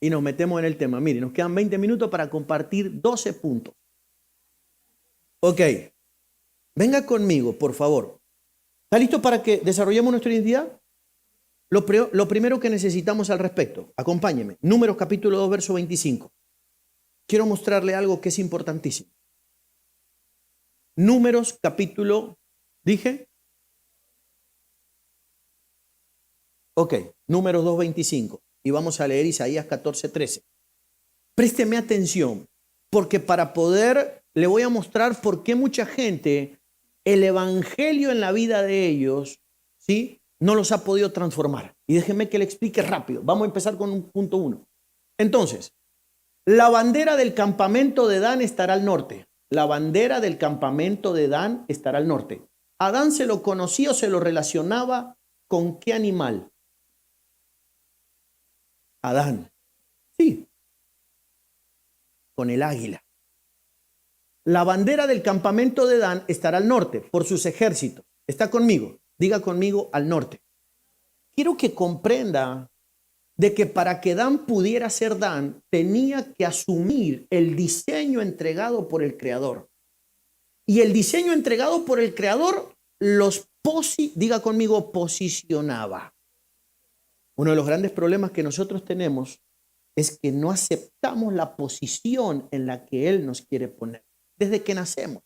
y nos metemos en el tema. Mire, nos quedan 20 minutos para compartir 12 puntos. Ok, venga conmigo, por favor. ¿Está listo para que desarrollemos nuestra identidad? Lo primero que necesitamos al respecto, acompáñeme. Números capítulo 2, verso 25. Quiero mostrarle algo que es importantísimo. Números capítulo, dije. Ok, Números 2, 25. Y vamos a leer Isaías 14, 13. Présteme atención, porque para poder, le voy a mostrar por qué mucha gente, el evangelio en la vida de ellos, ¿sí?, no los ha podido transformar. Y déjenme que le explique rápido. Vamos a empezar con un punto 1. Entonces, la bandera del campamento de Dan estará al norte. La bandera del campamento de Dan estará al norte. ¿A Dan se lo conocía o se lo relacionaba con qué animal? A Dan. Sí, con el águila. La bandera del campamento de Dan estará al norte por sus ejércitos. ¿Está conmigo? Diga conmigo, al norte. Quiero que comprenda de que para que Dan pudiera ser Dan, tenía que asumir el diseño entregado por el Creador. Y el diseño entregado por el Creador diga conmigo, posicionaba. Uno de los grandes problemas que nosotros tenemos es que no aceptamos la posición en la que Él nos quiere poner. Desde que nacemos,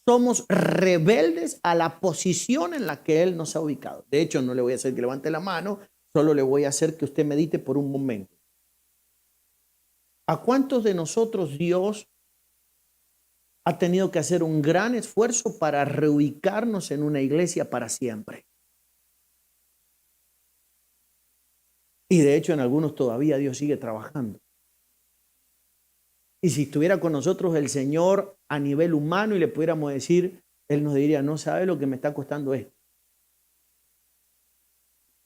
somos rebeldes a la posición en la que Él nos ha ubicado. De hecho, no le voy a hacer que levante la mano, solo le voy a hacer que usted medite por un momento. ¿A cuántos de nosotros Dios ha tenido que hacer un gran esfuerzo para reubicarnos en una iglesia para siempre? Y de hecho en algunos todavía Dios sigue trabajando. Y si estuviera con nosotros el Señor a nivel humano y le pudiéramos decir, Él nos diría, no sabe lo que me está costando esto.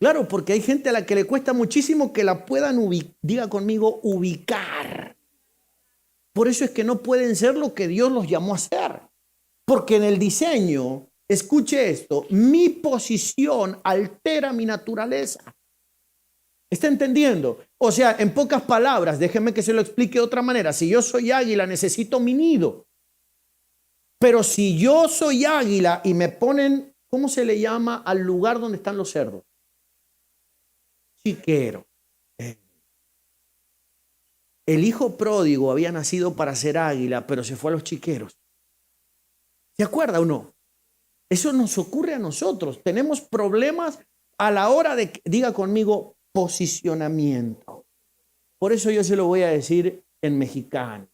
Claro, porque hay gente a la que le cuesta muchísimo que la puedan diga conmigo, ubicar. Por eso es que no pueden ser lo que Dios los llamó a ser. Porque en el diseño, escuche esto, mi posición altera mi naturaleza. ¿Está entendiendo? O sea, en pocas palabras, déjeme que se lo explique de otra manera. Si yo soy águila, necesito mi nido. Pero si yo soy águila y me ponen, ¿cómo se le llama al lugar donde están los cerdos? Chiquero. El hijo pródigo había nacido para ser águila, pero se fue a los chiqueros. ¿Se acuerda o no? Eso nos ocurre a nosotros. Tenemos problemas a la hora de, diga conmigo, posicionamiento. Por eso yo se lo voy a decir en mexicano.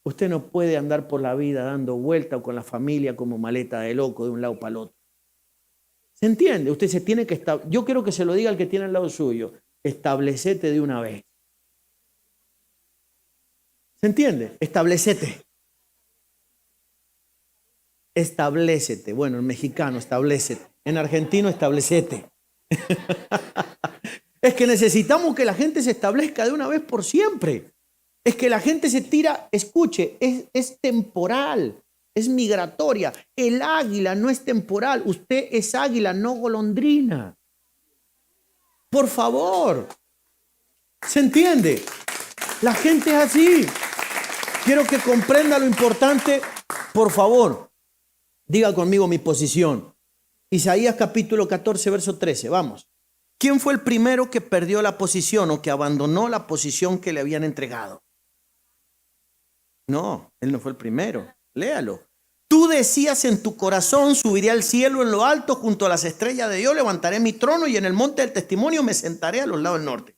Usted no puede andar por la vida dando vuelta o con la familia como maleta de loco de un lado para el otro. ¿Se entiende? Usted se tiene que estar. Yo quiero que se lo diga al que tiene al lado suyo. Establecete de una vez. ¿Se entiende? Establecete. Establecete. Bueno, en mexicano, establecete. En argentino, establecete. Es que necesitamos que la gente se establezca de una vez por siempre. Es que la gente se tira, escuche, es temporal, es migratoria. El águila no es temporal. Usted es águila, no golondrina. Por favor. ¿Se entiende? La gente es así. Quiero que comprenda lo importante. Por favor, diga conmigo mi posición. Isaías capítulo 14, verso 13. Vamos. ¿Quién fue el primero que perdió la posición o que abandonó la posición que le habían entregado? No, él no fue el primero. Léalo. Tú decías en tu corazón, subiré al cielo en lo alto, junto a las estrellas de Dios, levantaré mi trono y en el monte del testimonio me sentaré a los lados del norte.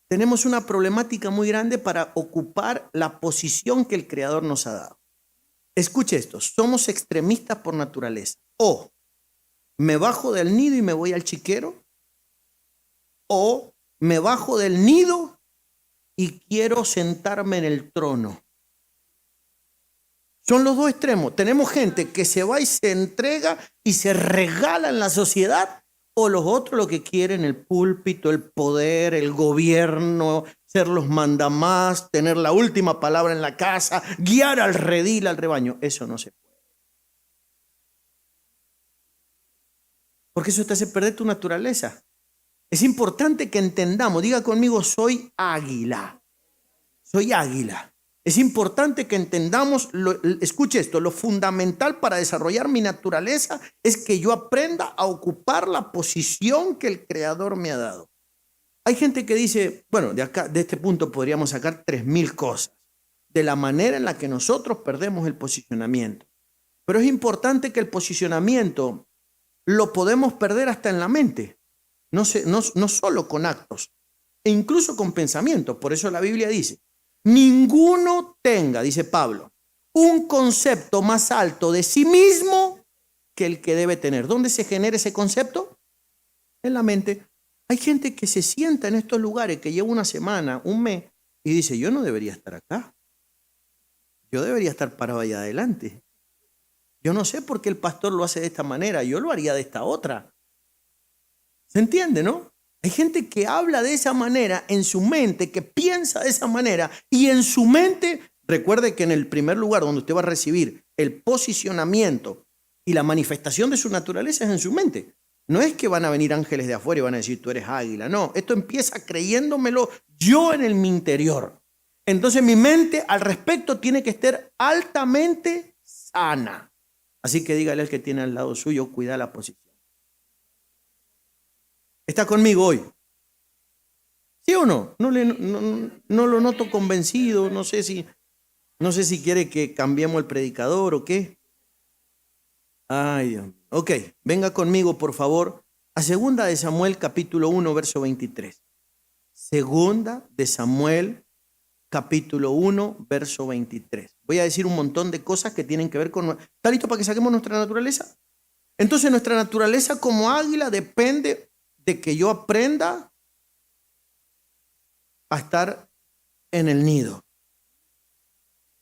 Tenemos una problemática muy grande para ocupar la posición que el Creador nos ha dado. Escuche esto, somos extremistas por naturaleza. O me bajo del nido y me voy al chiquero, o me bajo del nido y quiero sentarme en el trono. Son los dos extremos. Tenemos gente que se va y se entrega y se regala en la sociedad, o los otros lo que quieren, el púlpito, el poder, el gobierno, ser los mandamás, tener la última palabra en la casa, guiar al redil, al rebaño. Eso no se puede. Porque eso te hace perder tu naturaleza. Es importante que entendamos, diga conmigo, soy águila. Soy águila. Es importante que entendamos, escuche esto, lo fundamental para desarrollar mi naturaleza es que yo aprenda a ocupar la posición que el Creador me ha dado. Hay gente que dice, bueno, de este punto podríamos sacar 3000 cosas, de la manera en la que nosotros perdemos el posicionamiento. Pero es importante que el posicionamiento lo podemos perder hasta en la mente, no solo con actos, e incluso con pensamientos. Por eso la Biblia dice, ninguno tenga, dice Pablo, un concepto más alto de sí mismo que el que debe tener. ¿Dónde se genera ese concepto? En la mente. Hay gente que se sienta en estos lugares, que lleva una semana, un mes, y dice, yo no debería estar acá. Yo debería estar parado allá adelante. Yo no sé por qué el pastor lo hace de esta manera, yo lo haría de esta otra. ¿Se entiende, no? Hay gente que habla de esa manera en su mente, que piensa de esa manera, y en su mente, recuerde que en el primer lugar donde usted va a recibir el posicionamiento y la manifestación de su naturaleza es en su mente. No es que van a venir ángeles de afuera y van a decir, tú eres águila. No, esto empieza creyéndomelo yo en mi interior. Entonces mi mente al respecto tiene que estar altamente sana. Así que dígale al que tiene al lado suyo, cuida la posición. ¿Está conmigo hoy? ¿Sí o no? No lo noto convencido. No sé si quiere que cambiemos el predicador o qué. Ay, Dios mío. Ok, venga conmigo, por favor, a 2 de Samuel, capítulo 1, verso 23. 2 de Samuel, capítulo 1, verso 23. Voy a decir un montón de cosas que tienen que ver con... ¿Está listo para que saquemos nuestra naturaleza? Entonces, nuestra naturaleza como águila depende de que yo aprenda a estar en el nido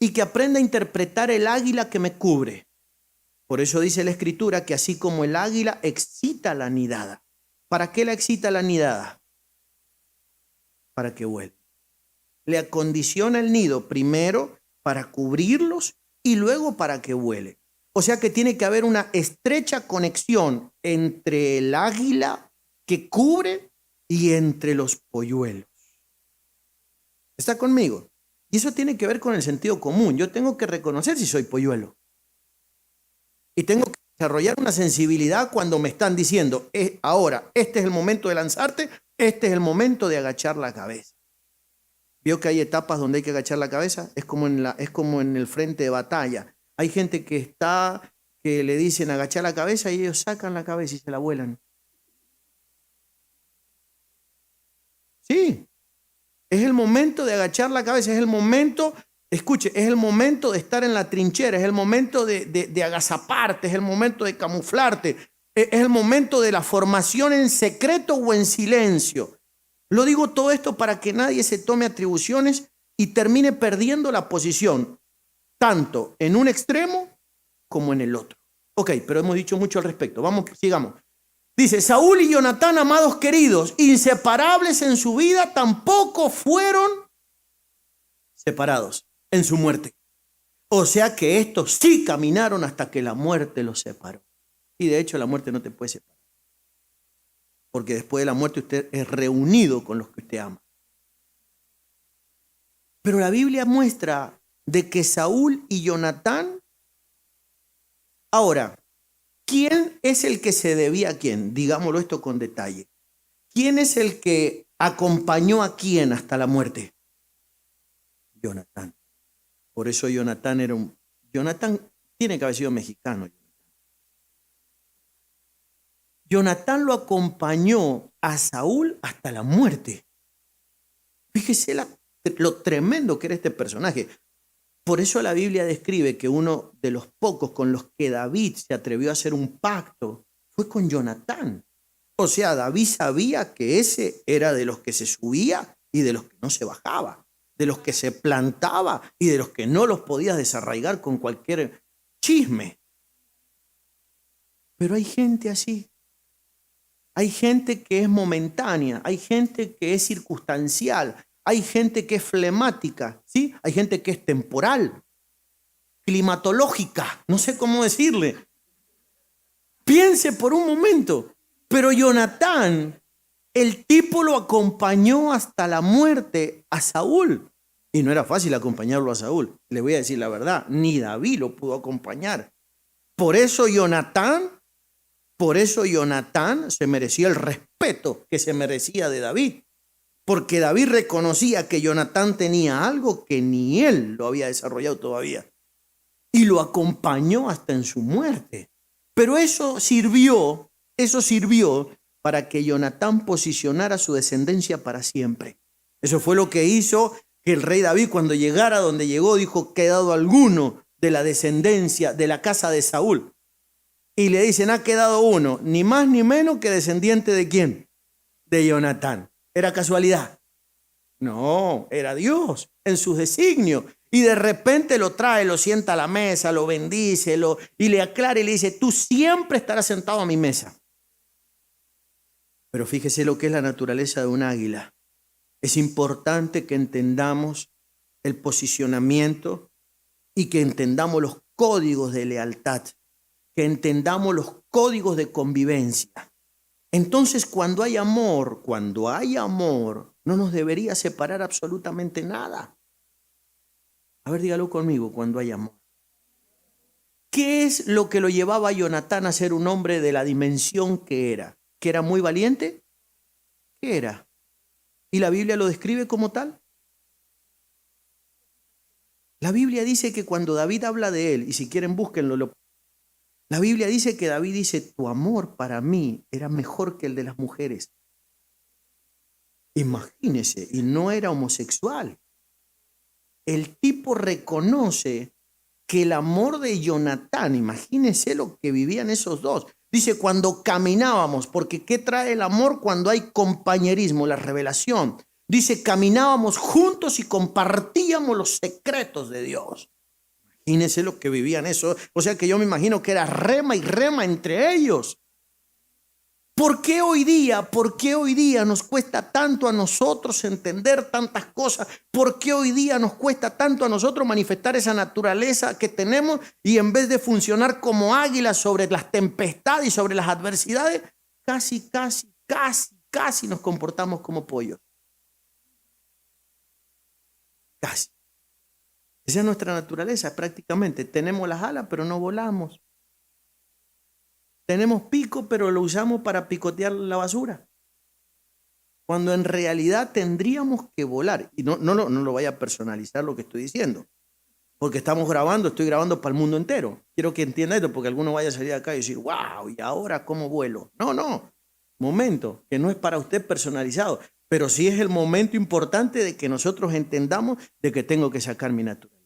y que aprenda a interpretar el águila que me cubre. Por eso dice la Escritura que así como el águila excita la nidada. ¿Para qué la excita la nidada? Para que vuele. Le acondiciona el nido primero para cubrirlos y luego para que vuele. O sea que tiene que haber una estrecha conexión entre el águila que cubre y entre los polluelos. ¿Está conmigo? Y eso tiene que ver con el sentido común. Yo tengo que reconocer si soy polluelo. Y tengo que desarrollar una sensibilidad cuando me están diciendo, ahora, este es el momento de lanzarte, este es el momento de agachar la cabeza. ¿Vio que hay etapas donde hay que agachar la cabeza? Es como en el frente de batalla. Hay gente que le dicen agachar la cabeza y ellos sacan la cabeza y se la vuelan. Sí, es el momento de agachar la cabeza, es el momento... Escuche, es el momento de estar en la trinchera, es el momento de agazaparte, es el momento de camuflarte, es el momento de la formación en secreto o en silencio. Lo digo todo esto para que nadie se tome atribuciones y termine perdiendo la posición, tanto en un extremo como en el otro. Ok, pero hemos dicho mucho al respecto. Vamos, sigamos. Dice, Saúl y Jonatán, amados queridos, inseparables en su vida, tampoco fueron separados en su muerte. O sea que estos sí caminaron hasta que la muerte los separó. Y de hecho la muerte no te puede separar. Porque después de la muerte usted es reunido con los que usted ama. Pero la Biblia muestra de que Saúl y Jonatán... Ahora, ¿quién es el que se debía a quién? Digámoslo esto con detalle. ¿Quién es el que acompañó a quién hasta la muerte? Jonatán. Por eso Jonatán tiene que haber sido mexicano. Jonatán lo acompañó a Saúl hasta la muerte. Fíjese lo tremendo que era este personaje. Por eso la Biblia describe que uno de los pocos con los que David se atrevió a hacer un pacto fue con Jonatán. O sea, David sabía que ese era de los que se subía y de los que no se bajaba, de los que se plantaba y de los que no los podías desarraigar con cualquier chisme. Pero hay gente así. Hay gente que es momentánea, hay gente que es circunstancial, hay gente que es flemática, ¿sí? Hay gente que es temporal, climatológica, no sé cómo decirle. Piense por un momento, pero Jonatán, el tipo lo acompañó hasta la muerte a Saúl. Y no era fácil acompañarlo a Saúl. Le voy a decir la verdad, ni David lo pudo acompañar. Por eso Jonatán se merecía el respeto que se merecía de David. Porque David reconocía que Jonatán tenía algo que ni él lo había desarrollado todavía. Y lo acompañó hasta en su muerte. Pero eso sirvió para que Jonatán posicionara su descendencia para siempre. Eso fue lo que hizo que el rey David, cuando llegara donde llegó, dijo: quedado alguno de la descendencia de la casa de Saúl. Y le dicen: ha quedado uno, ni más ni menos que descendiente ¿de quién? De Jonatán. ¿Era casualidad? No, era Dios en sus designios. Y de repente lo trae, lo sienta a la mesa, lo bendice, y le aclara y le dice: tú siempre estarás sentado a mi mesa. Pero fíjese lo que es la naturaleza de un águila. Es importante que entendamos el posicionamiento y que entendamos los códigos de lealtad, que entendamos los códigos de convivencia. Entonces, cuando hay amor, no nos debería separar absolutamente nada. A ver, dígalo conmigo: cuando hay amor. ¿Qué es lo que lo llevaba a Jonatán a ser un hombre de la dimensión que era? ¿Que era muy valiente? ¿Qué era? ¿Y la Biblia lo describe como tal? La Biblia dice que cuando David habla de él, y si quieren búsquenlo, la Biblia dice que David dice: tu amor para mí era mejor que el de las mujeres. Imagínese, y no era homosexual. El tipo reconoce que el amor de Jonatán, imagínese lo que vivían esos dos. Dice: cuando caminábamos, porque ¿qué trae el amor cuando hay compañerismo? La revelación. Dice: caminábamos juntos y compartíamos los secretos de Dios. Imagínese lo que vivían eso. O sea que yo me imagino que era rema y rema entre ellos. ¿Por qué hoy día nos cuesta tanto a nosotros entender tantas cosas? ¿Por qué hoy día nos cuesta tanto a nosotros manifestar esa naturaleza que tenemos y en vez de funcionar como águilas sobre las tempestades y sobre las adversidades, casi nos comportamos como pollos? Casi. Esa es nuestra naturaleza prácticamente. Tenemos las alas, pero no volamos. Tenemos pico, pero lo usamos para picotear la basura. Cuando en realidad tendríamos que volar. Y no lo vaya a personalizar lo que estoy diciendo. Porque estoy grabando para el mundo entero. Quiero que entienda esto, porque alguno vaya a salir acá y decir: wow, ¿y ahora cómo vuelo? No. Momento, que no es para usted personalizado. Pero sí es el momento importante de que nosotros entendamos de que tengo que sacar mi naturaleza.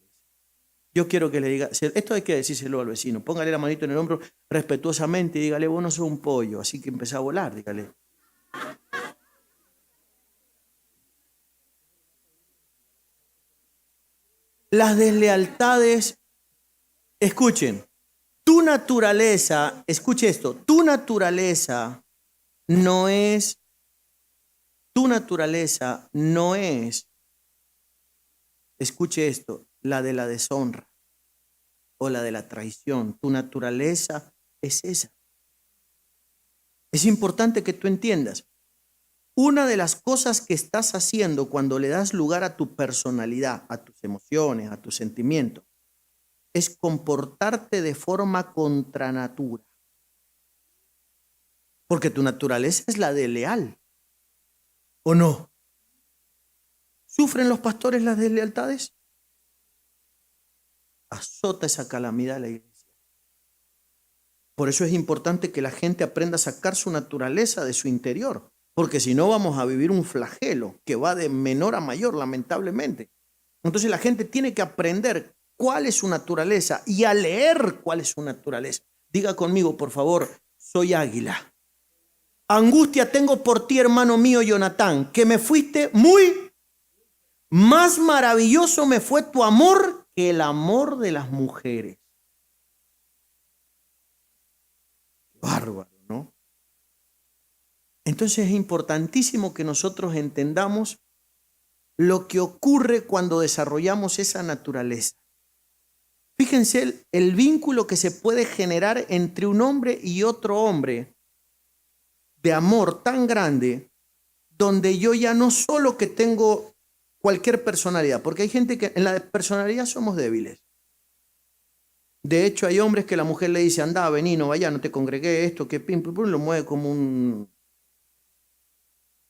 Yo quiero que le diga, esto hay que decírselo al vecino, póngale la manito en el hombro respetuosamente y dígale: vos no sos un pollo, así que empezá a volar, dígale. Las deslealtades, escuchen, tu naturaleza, escuche esto, tu naturaleza no es, escuche esto, la de la deshonra o la de la traición. Tu naturaleza es esa. Es importante que tú entiendas. Una de las cosas que estás haciendo cuando le das lugar a tu personalidad, a tus emociones, a tus sentimientos, es comportarte de forma contra natura. Porque tu naturaleza es la de leal. ¿O no? ¿Sufren los pastores las deslealtades? Azota esa calamidad a la iglesia. Por eso es importante que la gente aprenda a sacar su naturaleza de su interior, porque si no vamos a vivir un flagelo que va de menor a mayor, lamentablemente. Entonces la gente tiene que aprender cuál es su naturaleza y a leer cuál es su naturaleza. Diga conmigo, por favor: soy águila. Angustia tengo por ti, hermano mío Jonatán, que me fuiste más maravilloso me fue tu amor que el amor de las mujeres. Bárbaro, ¿no? Entonces es importantísimo que nosotros entendamos lo que ocurre cuando desarrollamos esa naturaleza. Fíjense el vínculo que se puede generar entre un hombre y otro hombre de amor tan grande, donde yo ya no solo que tengo cualquier personalidad, porque hay gente que en la personalidad somos débiles. De hecho, hay hombres que la mujer le dice, anda, vení, no vaya, no te congregué, esto, que pim, pim, pum, lo mueve como un...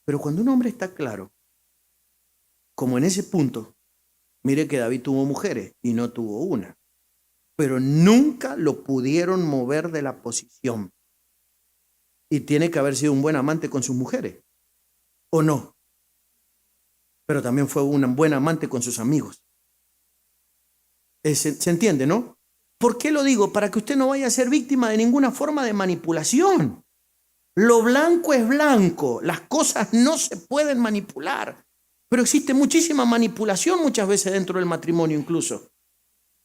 Pero cuando un hombre está claro, como en ese punto, mire que David tuvo mujeres y no tuvo una, pero nunca lo pudieron mover de la posición. Y tiene que haber sido un buen amante con sus mujeres, ¿o no? Pero también fue un buen amante con sus amigos. ¿Se entiende, no? ¿Por qué lo digo? Para que usted no vaya a ser víctima de ninguna forma de manipulación. Lo blanco es blanco, las cosas no se pueden manipular. Pero existe muchísima manipulación muchas veces dentro del matrimonio incluso.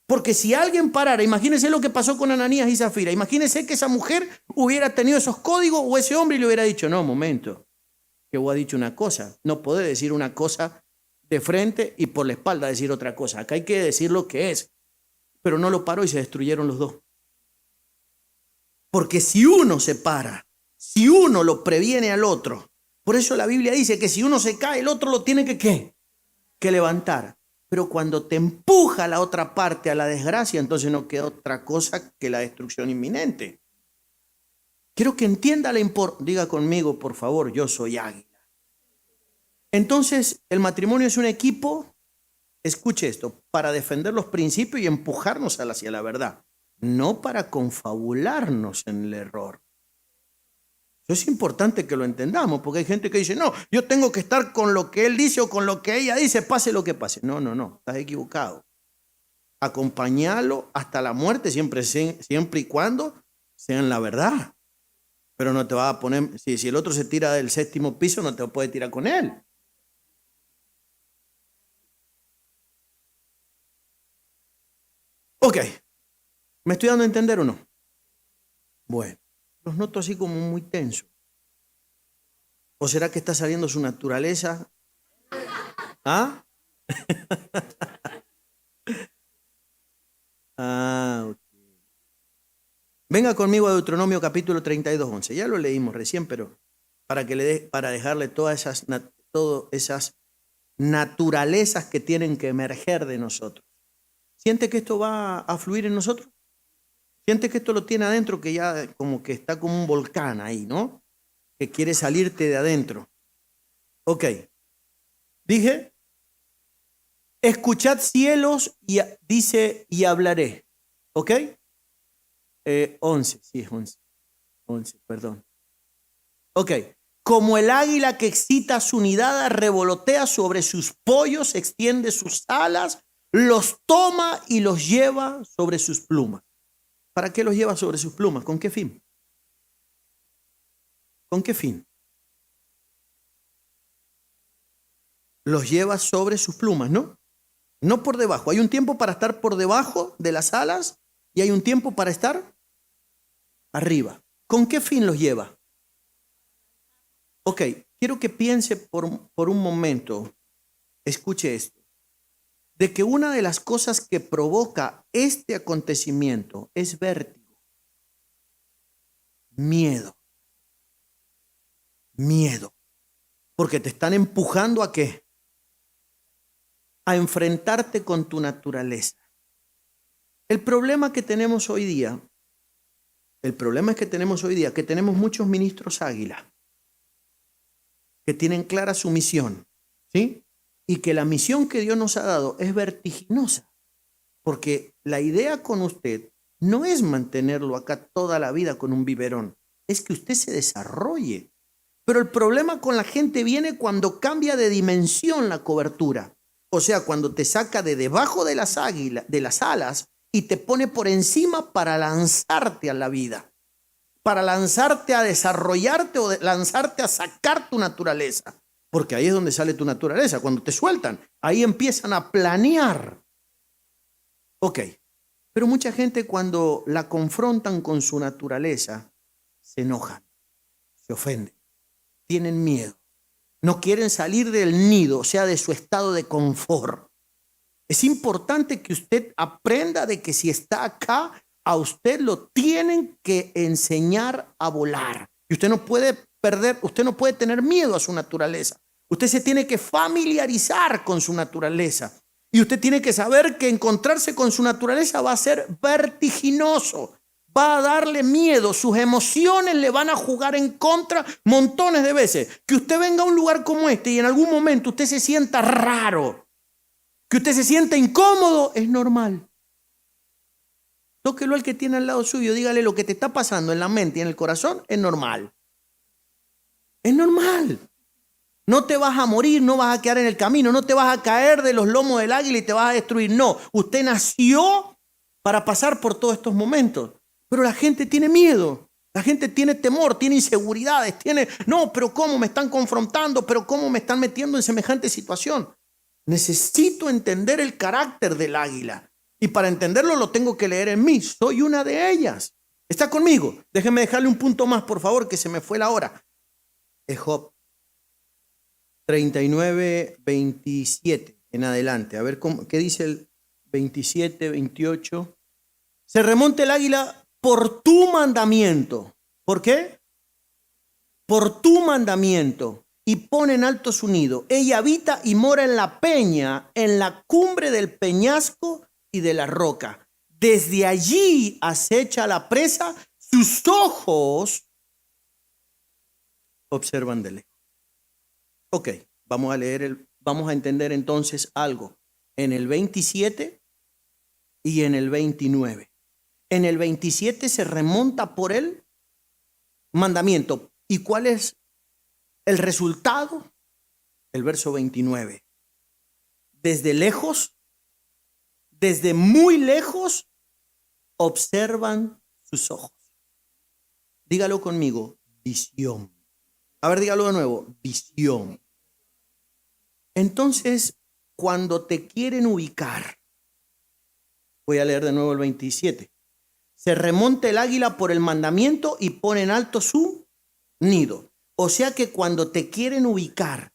Porque si alguien parara, imagínese lo que pasó con Ananías y Zafira, imagínese que esa mujer hubiera tenido esos códigos o ese hombre y le hubiera dicho, no, momento, que vos has dicho una cosa, no podés decir una cosa de frente y por la espalda decir otra cosa, acá hay que decir lo que es, pero no lo paró y se destruyeron los dos. Porque si uno se para, si uno lo previene al otro, por eso la Biblia dice que si uno se cae, el otro lo tiene que ¿qué? Que levantar. Pero cuando te empuja la otra parte a la desgracia, entonces no queda otra cosa que la destrucción inminente. Quiero que entienda la importancia. Diga conmigo, por favor, yo soy águila. Entonces, el matrimonio es un equipo, escuche esto, para defender los principios y empujarnos hacia la verdad, no para confabularnos en el error. Eso es importante que lo entendamos, porque hay gente que dice, no, yo tengo que estar con lo que él dice o con lo que ella dice, pase lo que pase. No, estás equivocado. Acompañalo hasta la muerte, siempre y cuando sean la verdad. Pero no te vas a poner, si el otro se tira del 7º piso, no te puede tirar con él. Ok, ¿me estoy dando a entender o no? Bueno, los noto así como muy tensos. ¿O será que está saliendo su naturaleza? ¿Ah? Ok. Venga conmigo a Deuteronomio capítulo 32:11. Ya lo leímos recién, pero para dejarle todas esas naturalezas que tienen que emerger de nosotros. ¿Siente que esto va a fluir en nosotros? ¿Siente que esto lo tiene adentro, que ya como que está como un volcán ahí, ¿no? Que quiere salirte de adentro. Ok. Dije, escuchad cielos y dice y hablaré. ¿Ok? 11, sí es 11. 11, perdón. Ok. Como el águila que excita su nidada, revolotea sobre sus pollos, extiende sus alas, los toma y los lleva sobre sus plumas. ¿Para qué los lleva sobre sus plumas? ¿Con qué fin? ¿Con qué fin? Los lleva sobre sus plumas, ¿no? No por debajo. Hay un tiempo para estar por debajo de las alas y hay un tiempo para estar arriba. ¿Con qué fin los lleva? Ok, quiero que piense por un momento, escuche esto, de que una de las cosas que provoca este acontecimiento es vértigo, miedo, porque te están empujando ¿a qué? A enfrentarte con tu naturaleza. El problema que tenemos hoy día, que tenemos muchos ministros águila, que tienen clara su misión, ¿sí? Y que la misión que Dios nos ha dado es vertiginosa, porque la idea con usted no es mantenerlo acá toda la vida con un biberón, es que usted se desarrolle. Pero el problema con la gente viene cuando cambia de dimensión la cobertura. O sea, cuando te saca de debajo de las alas y te pone por encima para lanzarte a la vida, para lanzarte a desarrollarte o lanzarte a sacar tu naturaleza. Porque ahí es donde sale tu naturaleza. Cuando te sueltan, ahí empiezan a planear. Ok, pero mucha gente cuando la confrontan con su naturaleza, se enojan, se ofenden, tienen miedo. No quieren salir del nido, o sea, de su estado de confort. Es importante que usted aprenda de que si está acá, a usted lo tienen que enseñar a volar. Y usted no puede tener miedo a su naturaleza. Usted se tiene que familiarizar con su naturaleza. Y usted tiene que saber que encontrarse con su naturaleza va a ser vertiginoso. Va a darle miedo, sus emociones le van a jugar en contra montones de veces. Que usted venga a un lugar como este y en algún momento usted se sienta raro, que usted se sienta incómodo, es normal. Tóquelo al que tiene al lado suyo, dígale lo que te está pasando en la mente y en el corazón, es normal. Es normal. No te vas a morir, no vas a quedar en el camino, no te vas a caer de los lomos del águila y te vas a destruir. No, usted nació para pasar por todos estos momentos. Pero la gente tiene miedo, la gente tiene temor, tiene inseguridades, no, pero ¿cómo me están confrontando? ¿Pero cómo me están metiendo en semejante situación? Necesito entender el carácter del águila. Y para entenderlo lo tengo que leer en mí. Soy una de ellas. ¿Está conmigo? Déjeme dejarle un punto más, por favor, que se me fue la hora. Es Job 39, 27 en adelante. A ver qué dice el 27, 28. Se remonta el águila por tu mandamiento. ¿Por qué? Por tu mandamiento. Y pone en alto su nido. Ella habita y mora en la peña, en la cumbre del peñasco y de la roca. Desde allí acecha la presa, sus ojos observan de lejos. Ok, vamos a entender entonces algo. En el 27 y en el 29. En el 27 se remonta por el mandamiento. ¿Y cuál es el resultado? El verso 29. Desde lejos, desde muy lejos, observan sus ojos. Dígalo conmigo, visión. A ver, dígalo de nuevo, visión. Entonces, cuando te quieren ubicar, voy a leer de nuevo el 27. Se remonta el águila por el mandamiento y pone en alto su nido. O sea que cuando te quieren ubicar,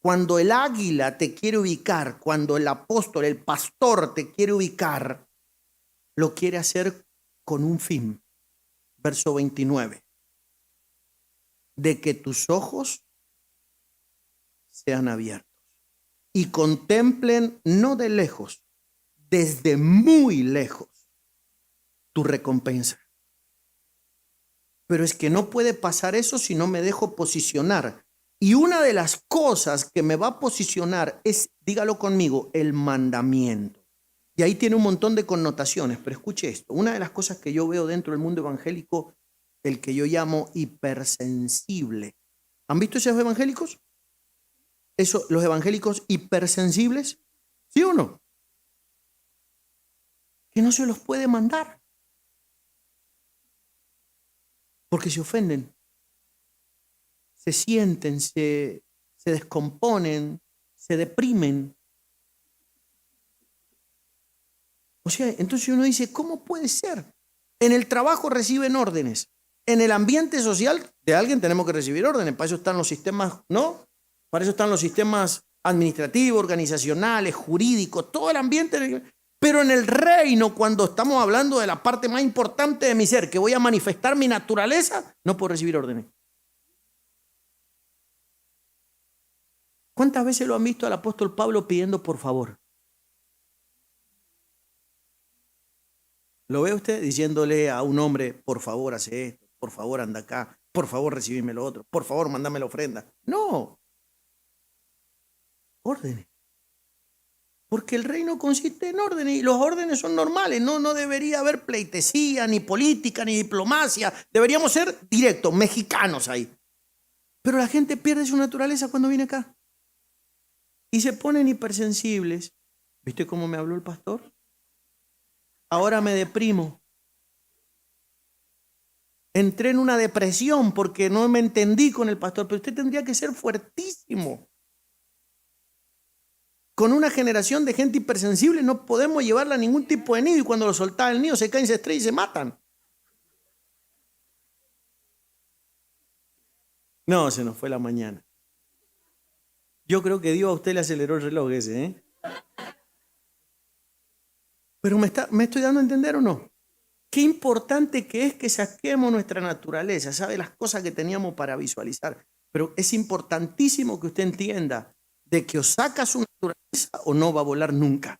cuando el águila te quiere ubicar, cuando el apóstol, el pastor te quiere ubicar, lo quiere hacer con un fin. Verso 29. De que tus ojos sean abiertos y contemplen no de lejos, desde muy lejos, tu recompensa. Pero es que no puede pasar eso si no me dejo posicionar. Y una de las cosas que me va a posicionar es, dígalo conmigo, el mandamiento. Y ahí tiene un montón de connotaciones, pero escuche esto. Una de las cosas que yo veo dentro del mundo evangélico, el que yo llamo hipersensible. ¿Han visto esos evangélicos? Los evangélicos hipersensibles, ¿sí o no? Que no se los puede mandar. Porque se ofenden, se sienten, se descomponen, se deprimen. O sea, entonces uno dice, ¿cómo puede ser? En el trabajo reciben órdenes. En el ambiente social de alguien tenemos que recibir órdenes. Para eso están los sistemas, ¿no? Para eso están los sistemas administrativos, organizacionales, jurídicos, todo el ambiente. Pero en el reino, cuando estamos hablando de la parte más importante de mi ser, que voy a manifestar mi naturaleza, no puedo recibir órdenes. ¿Cuántas veces lo han visto al apóstol Pablo pidiendo por favor? ¿Lo ve usted diciéndole a un hombre, por favor, hace esto, por favor, anda acá, por favor, recibime lo otro, por favor, mándame la ofrenda? No. Órdenes. Porque el reino consiste en órdenes y los órdenes son normales. No debería haber pleitesía, ni política, ni diplomacia. Deberíamos ser directos, mexicanos ahí. Pero la gente pierde su naturaleza cuando viene acá. Y se ponen hipersensibles. ¿Viste cómo me habló el pastor? Ahora me deprimo. Entré en una depresión porque no me entendí con el pastor. Pero usted tendría que ser fuertísimo. Con una generación de gente hipersensible no podemos llevarla a ningún tipo de nido y cuando lo soltaba el nido se caen, se estrellan y se matan. No, se nos fue la mañana. Yo creo que Dios a usted le aceleró el reloj ese, ¿eh? Pero ¿me estoy dando a entender o no? Qué importante que es que saquemos nuestra naturaleza, ¿sabe? Las cosas que teníamos para visualizar. Pero es importantísimo que usted entienda de que o saca su naturaleza o no va a volar nunca.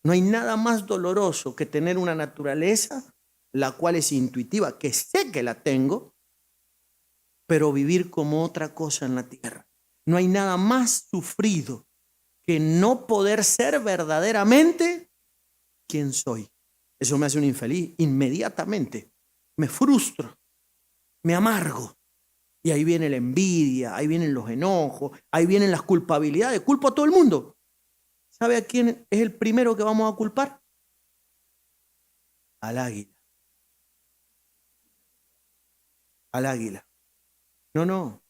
No hay nada más doloroso que tener una naturaleza la cual es intuitiva, que sé que la tengo, pero vivir como otra cosa en la tierra. No hay nada más sufrido que no poder ser verdaderamente quien soy. Eso me hace un infeliz inmediatamente. Me frustro, me amargo. Y ahí viene la envidia, ahí vienen los enojos, ahí vienen las culpabilidades. Culpo a todo el mundo. ¿Sabe a quién es el primero que vamos a culpar? Al águila. Al águila. No.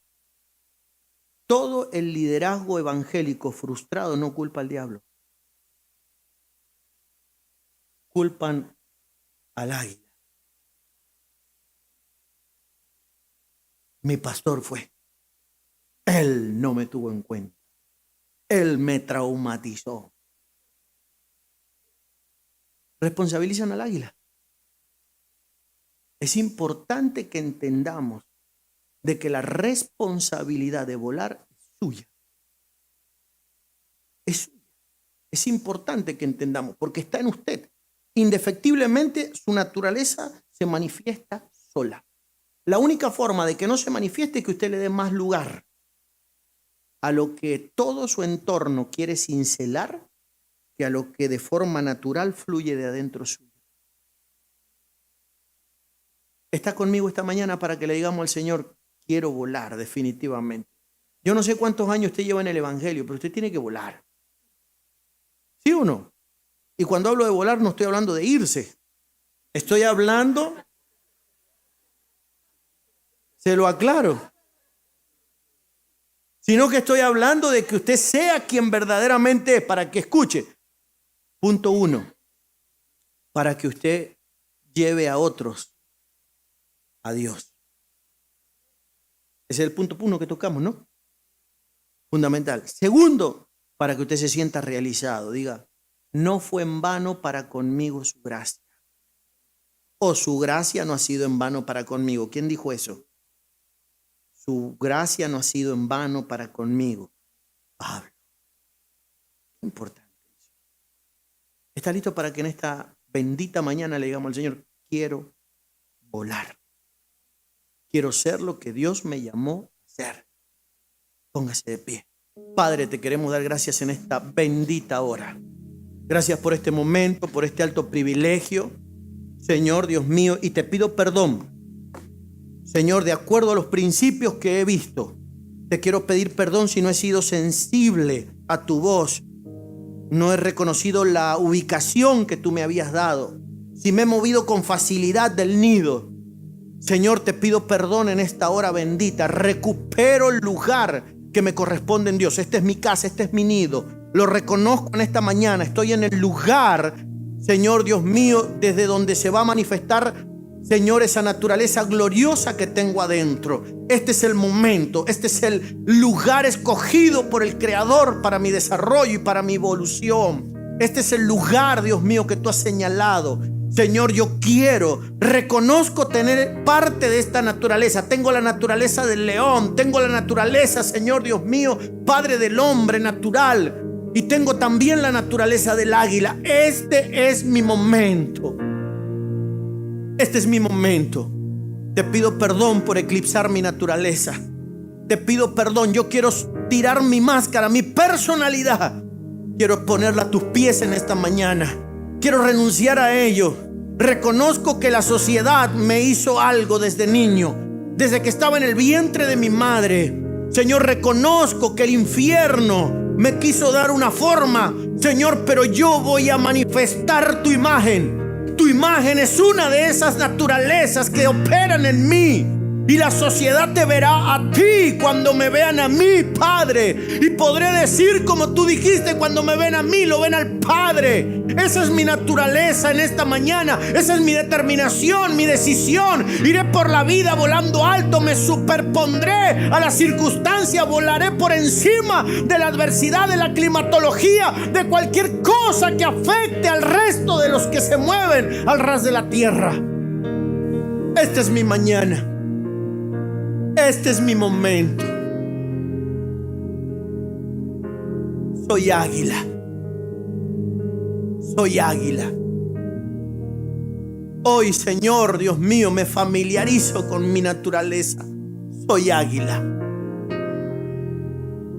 Todo el liderazgo evangélico frustrado no culpa al diablo. Culpan al águila. Mi pastor fue. Él no me tuvo en cuenta. Él me traumatizó. Responsabilizan al águila. Es importante que entendamos de que la responsabilidad de volar es suya. Es suya. Es importante que entendamos, porque está en usted. Indefectiblemente su naturaleza se manifiesta sola. La única forma de que no se manifieste es que usted le dé más lugar a lo que todo su entorno quiere cincelar que a lo que de forma natural fluye de adentro suyo. Está conmigo esta mañana para que le digamos al Señor, quiero volar definitivamente. Yo no sé cuántos años usted lleva en el Evangelio, pero usted tiene que volar. ¿Sí o no? Y cuando hablo de volar no estoy hablando de irse. Estoy hablando, se lo aclaro, sino que estoy hablando de que usted sea quien verdaderamente es, para que escuche. Punto 1, para que usted lleve a otros a Dios. Ese es el punto 1 que tocamos, ¿no? Fundamental. Segundo, para que usted se sienta realizado. Diga, no fue en vano para conmigo su gracia. O su gracia no ha sido en vano para conmigo. ¿Quién dijo eso? Su gracia no ha sido en vano para conmigo. Pablo. Qué importante eso. ¿Está listo para que en esta bendita mañana le digamos al Señor, quiero volar? Quiero ser lo que Dios me llamó a ser. Póngase de pie. Padre, te queremos dar gracias en esta bendita hora. Gracias por este momento, por este alto privilegio, Señor Dios mío, y te pido perdón. Señor, de acuerdo a los principios que he visto, te quiero pedir perdón si no he sido sensible a tu voz. No he reconocido la ubicación que tú me habías dado. Si me he movido con facilidad del nido. Señor, te pido perdón en esta hora bendita. Recupero el lugar que me corresponde en Dios. Esta es mi casa, este es mi nido. Lo reconozco en esta mañana. Estoy en el lugar, Señor Dios mío, desde donde se va a manifestar, Señor, esa naturaleza gloriosa que tengo adentro. Este es el momento, este es el lugar escogido por el Creador para mi desarrollo y para mi evolución. Este es el lugar, Dios mío, que tú has señalado. Señor, yo reconozco tener parte de esta naturaleza. Tengo la naturaleza del león, tengo la naturaleza, Señor Dios mío, Padre del hombre natural. Y tengo también la naturaleza del águila. Este es mi momento. Este es mi momento. Te pido perdón por eclipsar mi naturaleza. Te pido perdón. Yo quiero tirar mi máscara, mi personalidad. Quiero ponerla a tus pies en esta mañana. Quiero renunciar a ello. Reconozco que la sociedad me hizo algo desde niño, desde que estaba en el vientre de mi madre. Señor, reconozco que el infierno me quiso dar una forma, Señor, pero yo voy a manifestar tu imagen. Tu imagen es una de esas naturalezas que operan en mí. Y la sociedad te verá a ti cuando me vean a mí, Padre. Y podré decir como tú dijiste, cuando me ven a mí, lo ven al Padre. Esa es mi naturaleza en esta mañana. Esa es mi determinación, mi decisión. Iré por la vida volando alto. Me superpondré a la circunstancia. Volaré por encima de la adversidad, de la climatología, de cualquier cosa que afecte al resto de los que se mueven al ras de la tierra. Esta es mi mañana. Este es mi momento. Soy águila. Soy águila. Hoy, Señor, Dios mío, me familiarizo con mi naturaleza. Soy águila.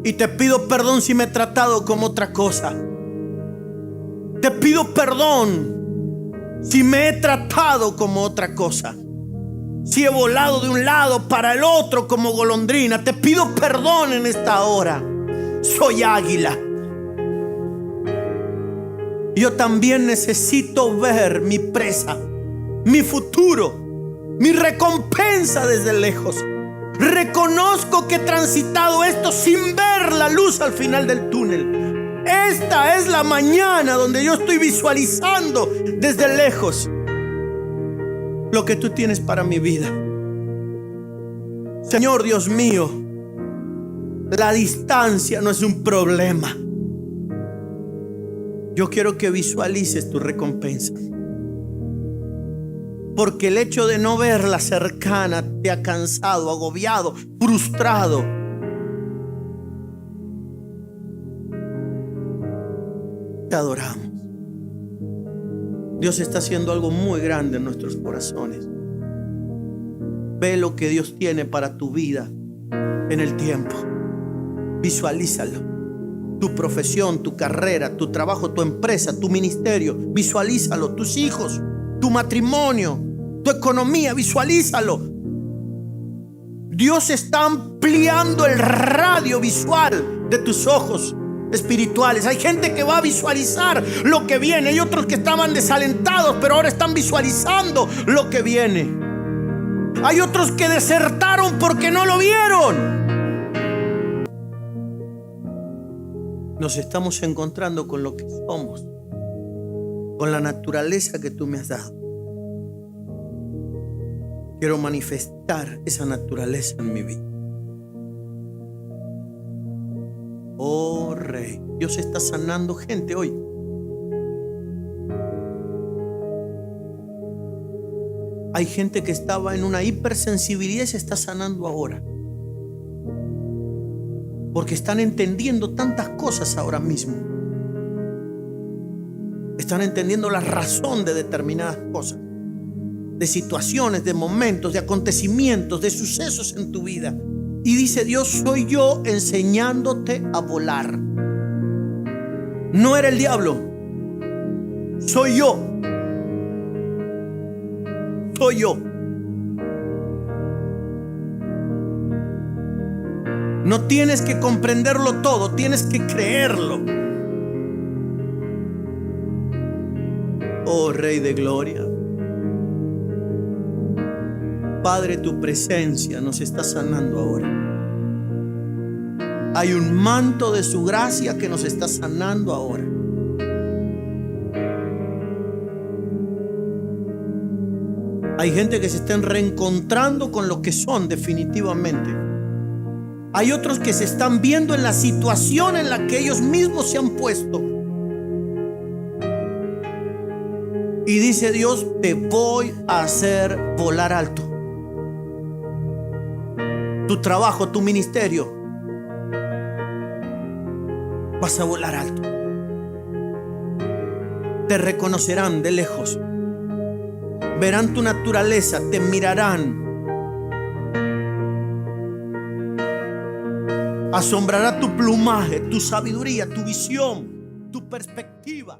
Y te pido perdón si me he tratado como otra cosa. Te pido perdón si me he tratado como otra cosa. Si he volado de un lado para el otro como golondrina. Te pido perdón en esta hora. Soy águila. Yo también necesito ver mi presa, mi futuro, mi recompensa desde lejos. Reconozco que he transitado esto sin ver la luz al final del túnel. Esta es la mañana donde yo estoy visualizando desde lejos lo que tú tienes para mi vida. Señor Dios mío, la distancia no es un problema. Yo quiero que visualices tu recompensa. Porque el hecho de no verla cercana te ha cansado, agobiado, frustrado. Te adoramos. Dios está haciendo algo muy grande en nuestros corazones. Ve lo que Dios tiene para tu vida en el tiempo. Visualízalo. Tu profesión, tu carrera, tu trabajo, tu empresa, tu ministerio. Visualízalo. Tus hijos, tu matrimonio, tu economía, visualízalo. Dios está ampliando el radio visual de tus ojos espirituales. Hay gente que va a visualizar lo que viene. Hay otros que estaban desalentados, pero ahora están visualizando lo que viene. Hay otros que desertaron porque no lo vieron. Nos estamos encontrando con lo que somos, con la naturaleza que tú me has dado. Quiero manifestar esa naturaleza en mi vida. Oh Rey, Dios está sanando gente hoy. Hay gente que estaba en una hipersensibilidad y se está sanando ahora. Porque están entendiendo tantas cosas ahora mismo. Están entendiendo la razón de determinadas cosas, de situaciones, de momentos, de acontecimientos, de sucesos en tu vida. Y dice Dios: soy yo enseñándote a volar. No era el diablo, soy yo. Soy yo. No tienes que comprenderlo todo, tienes que creerlo. Oh Rey de Gloria. Padre, tu presencia nos está sanando ahora. Hay un manto de su gracia que nos está sanando ahora. Hay gente que se están reencontrando con lo que son definitivamente. Hay otros que se están viendo en la situación en la que ellos mismos se han puesto. Y dice Dios: te voy a hacer volar alto. Tu trabajo, tu ministerio, vas a volar alto. Te reconocerán de lejos. Verán tu naturaleza, te mirarán. Asombrará tu plumaje, tu sabiduría, tu visión, tu perspectiva.